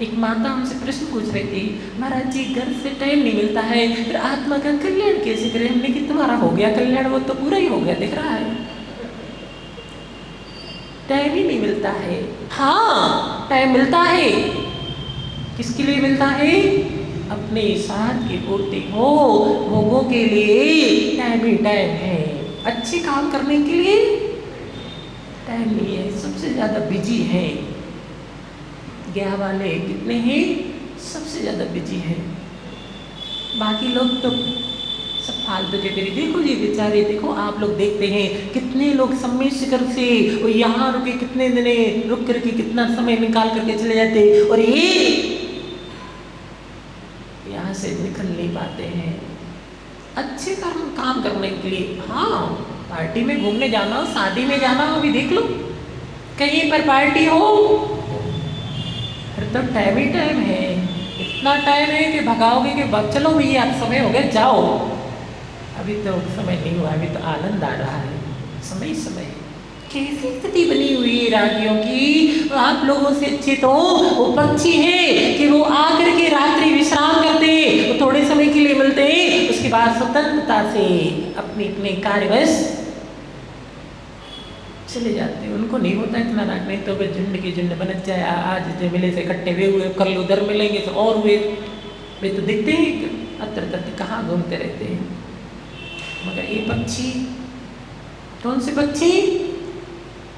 एक माता हमसे प्रश्न पूछ रही थी, महाराज जी घर से टाइम नहीं मिलता है, फिर आत्मा का कल्याण कैसे करें? हमने कि तुम्हारा हो गया कल्याण, वो तो पूरा ही हो गया, दिख रहा है। टाइम ही नहीं मिलता है। हाँ, टाइम मिलता है। किसके लिए मिलता है? अपने साथ की पूर्ति हो, भोगों के लिए टाइम ही टाइम है। अच्छे काम करने के लिए टाइम नहीं है। सबसे ज़्यादा बिजी हैं ज्ञा वाले, कितने हैं? सबसे ज़्यादा बिजी हैं। बाकी लोग तो सब फालतू के तेरी। देखो जी बेचारे, देखो आप लोग देखते हैं कितने लोग सम्मेशकर से और यहाँ रुके, कितने दिन रुक करके कितना समय निकाल करके चले जाते, और ये यहाँ से निकल नहीं पाते हैं अच्छे काम करने के लिए। हाँ, पार्टी में घूमने जाना हो, शादी में जाना हो, भी देख लो कहीं पर पार्टी हो, फिर तो टाइम ही टाइम है। इतना टाइम है कि भगाओगे कि चलो भैया अब समय हो गया जाओ। अभी तो समय नहीं हुआ, अभी तो आनंद आ रहा है। समय समय कैसी स्थिति बनी हुई है रागियों की। आप लोगों से अच्छे तो वो पक्षी हैं कि वो आकर के रात्रि विश्राम करते हैं, वो थोड़े समय के लिए मिलते हैं, उसके बाद स्वतंत्रता से अपने अपने कार्यवश चले जाते हैं। उनको नहीं होता इतना राग, नहीं तो वे झुंड की झुंड बनत जाए। आज जो मिले से इकट्ठे हुए, कल उधर मिलेंगे तो और वे तो दिखते हैं अत्र तत्र कहाँ घूमते रहते हैं। मगर ये पक्षी, कौन से पक्षी?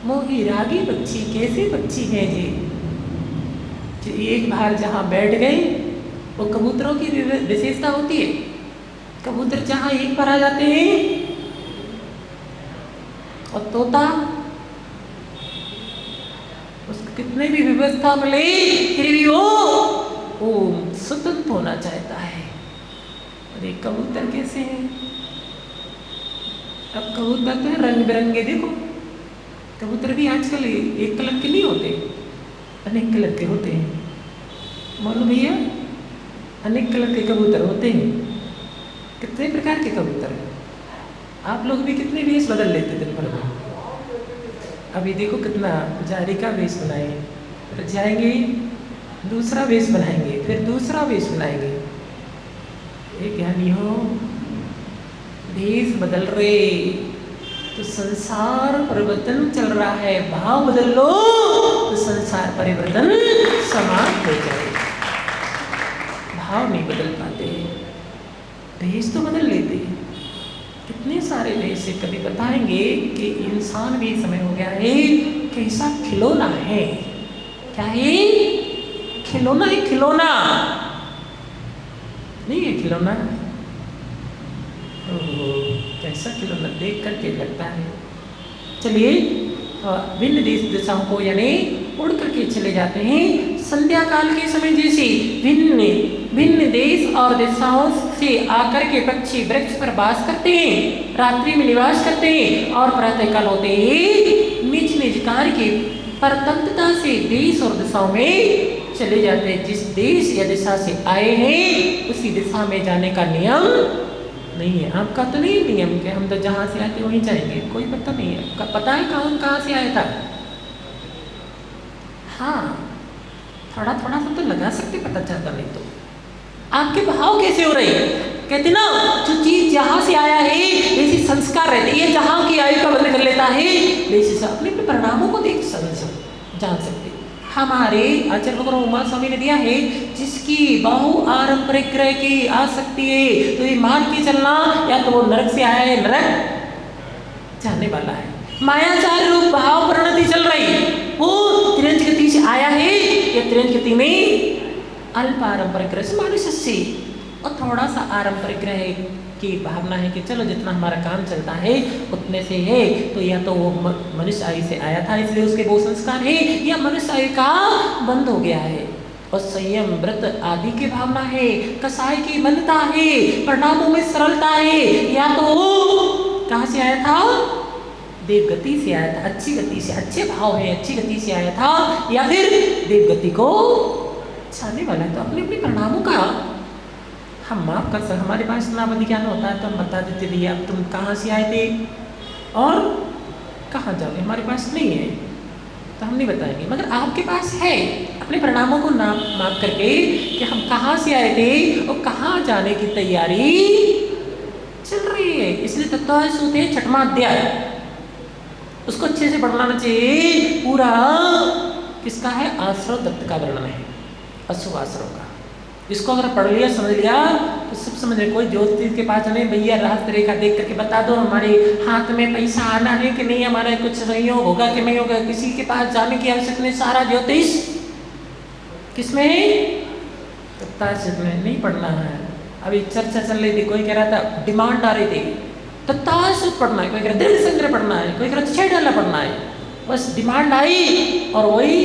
मोही रागी पक्षी। कैसे पक्षी हैं जी? एक बार जहाँ बैठ गए, वो कबूतरों की विशेषता होती है। कबूतर जहाँ एक बार आ जाते हैं और तोता उसको कितने भी व्यवस्था मिले फिर भी वो स्वतंत्र होना चाहता है। और एक कबूतर कैसे है? अब कबूतर तो रंग बिरंगे, देखो कबूतर भी आजकल एक कलर के नहीं होते, अनेक कलर के होते हैं। मानो भैया अनेक कलर के कबूतर होते हैं। कितने प्रकार के कबूतर हैं। आप लोग भी कितने वेश बदल लेते दिन भर में। अभी देखो कितना जारी का वेश बनाए, फिर जाएंगे दूसरा वेश बनाएंगे, फिर दूसरा वेश बनाएंगे। ये ज्ञानी हो, वेश बदल रहे तो संसार परिवर्तन चल रहा है। भाव बदल लो तो संसार परिवर्तन समाप्त हो जाए। भाव नहीं बदल पाते, वेश तो बदल लेते। कितने सारे वेश से कभी बताएंगे कि इंसान भी समय हो गया है कैसा खिलौना है। क्या है? खिलौना है, खिलौना नहीं है खिलौना। कैसा खिलौना देख करके लगता है। चलिए भिन्न देश दिशाओं को यानी उड़ करके चले जाते हैं। संध्या काल के समय जैसे भिन्न भिन्न देश और दिशाओं से आकर के पक्षी वृक्ष पर वास करते हैं, रात्रि में निवास करते हैं और प्रातः काल होते ही निज निज कार्य की परतंत्रता से देश और दिशाओं में चले जाते हैं। जिस देश या दिशा से आए हैं उसी दिशा में जाने का नियम नहीं है। आपका तो नहीं नियम कि हम तो जहाँ से आए थे वहीं जाएंगे, कोई पता नहीं है। पता है कहाँ से आया था? हाँ थोड़ा थोड़ा सा तो लगा सकते, पता चलता नहीं तो। आपके भाव कैसे हो रहे? कहते ना जो चीज जहाँ से आया है वैसे संस्कार रहते, ये जहाँ की आयु का बंद कर लेता है वैसे से अपने अपने परिणामों को देख जान सकते। हमारे आचार्य भगवान उमा स्वामी ने दिया है, जिसकी बहु आरंपरिक ग्रह की आ सकती है तो ये मान के चलना या तो वो नरक से आया है, नरक जाने वाला है। मायाचार रूप भाव परिणति चल रही, वो तिरंज गति से आया है या तिरंज गति में अल्प आरंपरिक ग्रह से मनुष्य से, और थोड़ा सा आरंपरिक ग्रह की भावना है कि चलो जितना हमारा काम चलता है उतने से है। तो या तो वो मनुष्य आयु से आया था इसलिए उसके वो संस्कार है, या मनुष्य आयु का बंद हो गया है और संयम व्रत आदि की भावना है, कसाई की बंधता है, परिणामों में सरलता है। या तो कहाँ से आया था? देव गति से आया था, अच्छी गति से, अच्छे भाव है, अच्छी गति से आया था, या फिर देव गति को छाने वाला है। तो अपने अपने परिणामों का हम माफ कर सकते। हमारे पास इतना ज्ञान होता है तो हम बता देते भैया अब तुम कहाँ से आए थे और कहाँ जाओगे। हमारे पास नहीं है तो हम नहीं बताएंगे, मगर आपके पास है अपने परिणामों को माफ करके कि हम कहाँ से आए थे और कहाँ जाने की तैयारी चल रही है। इसलिए तत्व सूत्र छठवां अध्याय उसको अच्छे से पढ़ना चाहिए। पूरा किसका है? आश्रव दत्त का वर्णन है, अशुभ आश्रव का। इसको अगर पढ़ लिया समझ लिया तो सब समझ रहे। कोई ज्योतिष के पास नहीं, भैया राहत रेखा देख करके बता दो हमारे हाथ में पैसा आना है कि नहीं, हमारा कुछ संयोग होगा कि नहीं होगा, किसी के पास जाने की आवश्यकता नहीं। सारा ज्योतिष किसमें है? तत्तासुत में। नहीं पढ़ना है। अभी चर्चा चल रही थी, कोई कह रहा था डिमांड आ रही थी तत्तासुत पढ़ना है, कोई कह रहा दृढ़ संग्रह पढ़ना है, कोई कह रहा 6 डाला पढ़ना है। बस डिमांड आई और वही,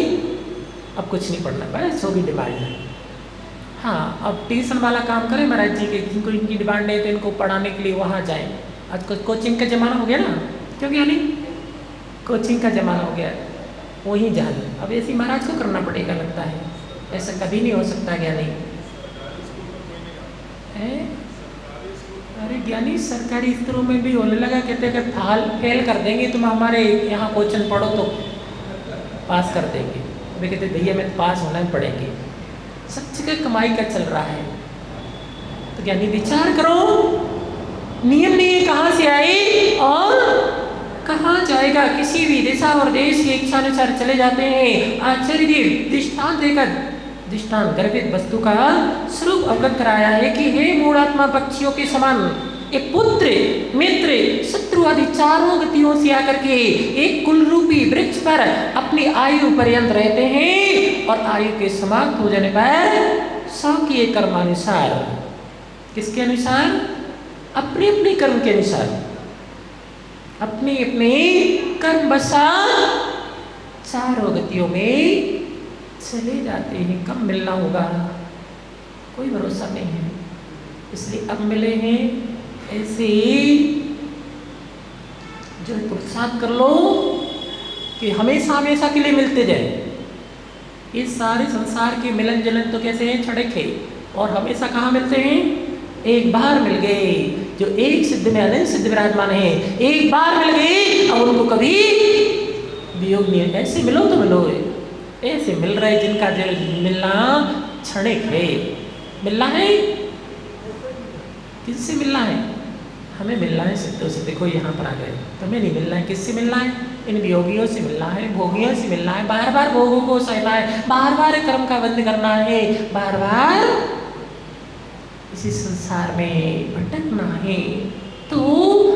अब कुछ नहीं पढ़ना, बस होगी डिमांड। हाँ अब ट्यूशन वाला काम करें महाराज जी के, जिनको इनकी डिमांड है तो इनको पढ़ाने के लिए वहाँ जाएं। आज कोचिंग का ज़माना हो गया ना, क्यों ज्ञानी? कोचिंग का ज़माना हो गया, वहीं जाना। अब ऐसे महाराज को करना पड़ेगा लगता है, ऐसा कभी नहीं हो सकता ज्ञानी है। अरे ज्ञानी सरकारी स्कूलों में भी होने लगा, कहते अगर फेल कर देंगे तुम हमारे यहाँ कोचिंग पढ़ो तो पास कर देंगे। वे कहते भैया मैं पास होना ही पड़ेंगे। सब जगह कमाई का चल रहा है। तो ज्ञानी विचार करो, नियम नहीं कहाँ से आए और कहाँ जाएगा। किसी भी दिशा और देश की इच्छा अनुसार चले जाते हैं। आचार्य जी दृष्टांत देकर दृष्टांत गर्भित वस्तु का स्वरूप अवगत कराया है कि हे मूढ़ात्मा पक्षियों के समान एक पुत्र मित्र शत्रु आदि चारों गतियों से आकर के एक कुल रूपी वृक्ष पर अपनी आयु पर्यंत रहते हैं और आयु के समाप्त हो जाने पर स्वकीय कर्मानुसार, किसके अनुसार? अपने अपने कर्म के अनुसार अपने अपने कर्म बसात चारों गतियों में चले जाते हैं। कब मिलना होगा कोई भरोसा नहीं है, इसलिए अब मिले हैं ऐसे जो पुरुषार्थ कर लो कि हमेशा हमेशा के लिए मिलते जाए। ये सारे संसार के मिलन जलन तो कैसे हैं, क्षणिक है, और हमेशा कहाँ मिलते हैं, एक बार मिल गए। जो एक सिद्ध में अनंत सिद्ध विराजमान है, एक बार मिल गए, अब उनको कभी वियोग नहीं है। ऐसे मिलो तो मिलो, ऐसे मिल रहे जिनका जो मिलना क्षणिक है। मिलना है, किससे मिलना है, हमें मिलना है सिद्धों से। देखो यहाँ पर आ गए, तुम्हें नहीं मिलना है, किससे मिलना है, इन वियोगियों से मिलना है, भोगियों से मिलना है। बार बार भोगों को सहना है, बार बार कर्म का बंद करना है, बार बार इसी संसार में भटकना है। तो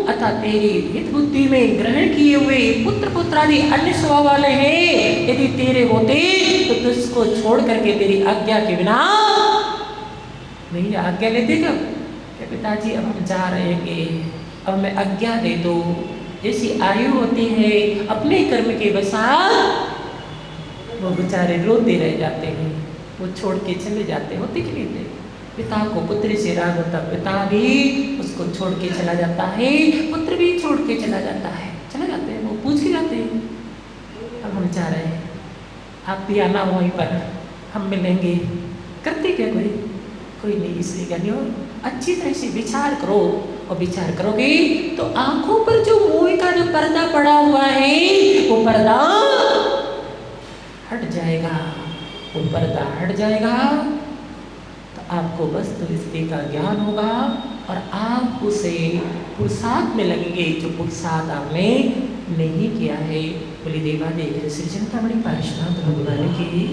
अतः तेरी हित बुद्धि में ग्रहण किए हुए पुत्र पुत्रादि अन्य स्वभाव वाले हैं, यदि तेरे होते तो तुझको छोड़ करके तेरी आज्ञा के बिना नहीं। आज्ञा लेते कब कि पिताजी अब हम जा रहे हैं, अब मैं आज्ञा दे दो। जैसी आयु होती है अपने कर्म के बसात वो बेचारे रोते रह जाते हैं, वो छोड़ के चले जाते होते कि नहीं थे। पिता को पुत्र से राग होता, पिता भी उसको छोड़ के चला जाता है, पुत्र भी छोड़ के चला जाता है, चले जाते हैं, वो पूछ के जाते हैं अब हम जा रहे हैं, आप भी आना वहीं पर, हम मिलेंगे। करते क्या कोई नहीं। इसलिए ज्ञानियों अच्छी तरह से विचार करो, और विचार करोगे तो आंखों पर जो मोह का जो पर्दा पड़ा हुआ है वो पर्दा हट जाएगा, वो पर्दा हट जाएगा तो आपको वस्तु स्थिति का ज्ञान होगा और आप उसे पुरुषार्थ में लगेंगे जो पुरुषार्थ आपने नहीं किया है। बोली देवादेव श्री चिंतामणि पार्श्वनाथ भगवान की।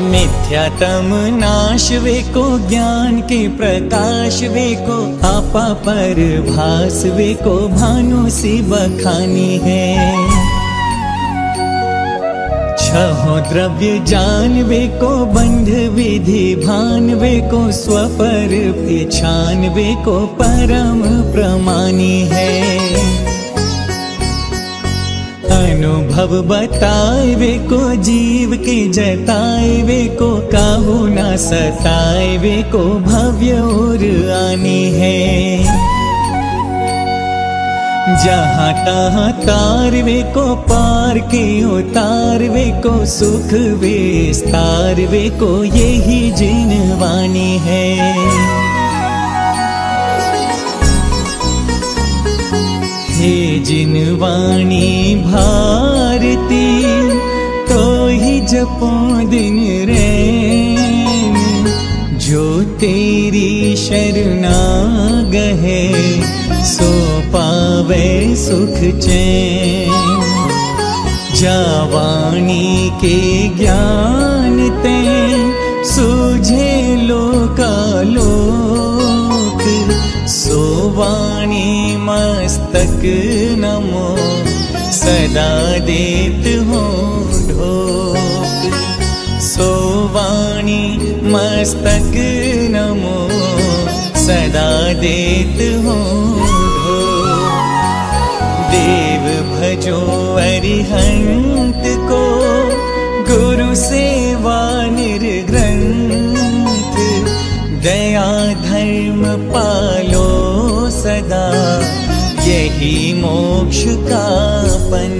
मिथ्यातम नाश वे को ज्ञान के प्रकाश वे को आपा पर भास वे को भानु सी बखानी है। छहो द्रव्य जान वे को बंध विधि भान वे को स्वपर पहचान वे को परम प्रमानी है। अनुभव बताए वे को जीव के जताए वे को काहू ना सताए वे को भव्य और आनी है। जहाँ तहाँ तार वे को पार के उतार वे को सुख विस्तार वे को यही जिनवानी है। हे जिनवाणी भारती तो ही जपो दिन रैन, जो तेरी शरणागहे सो पावे सुख चैन। जावाणी के ज्ञान ते सूझे लोकालोक, सोवाणी मस्तक नमो सदा देत हो ढोक। सोवाणी मस्तक नमो सदा देत हो ढोक। देव भजो अरिहंत को गुरु सेवा निर्ग्रंथ, दया धर्म पालो सदा यही मोक्ष का पन।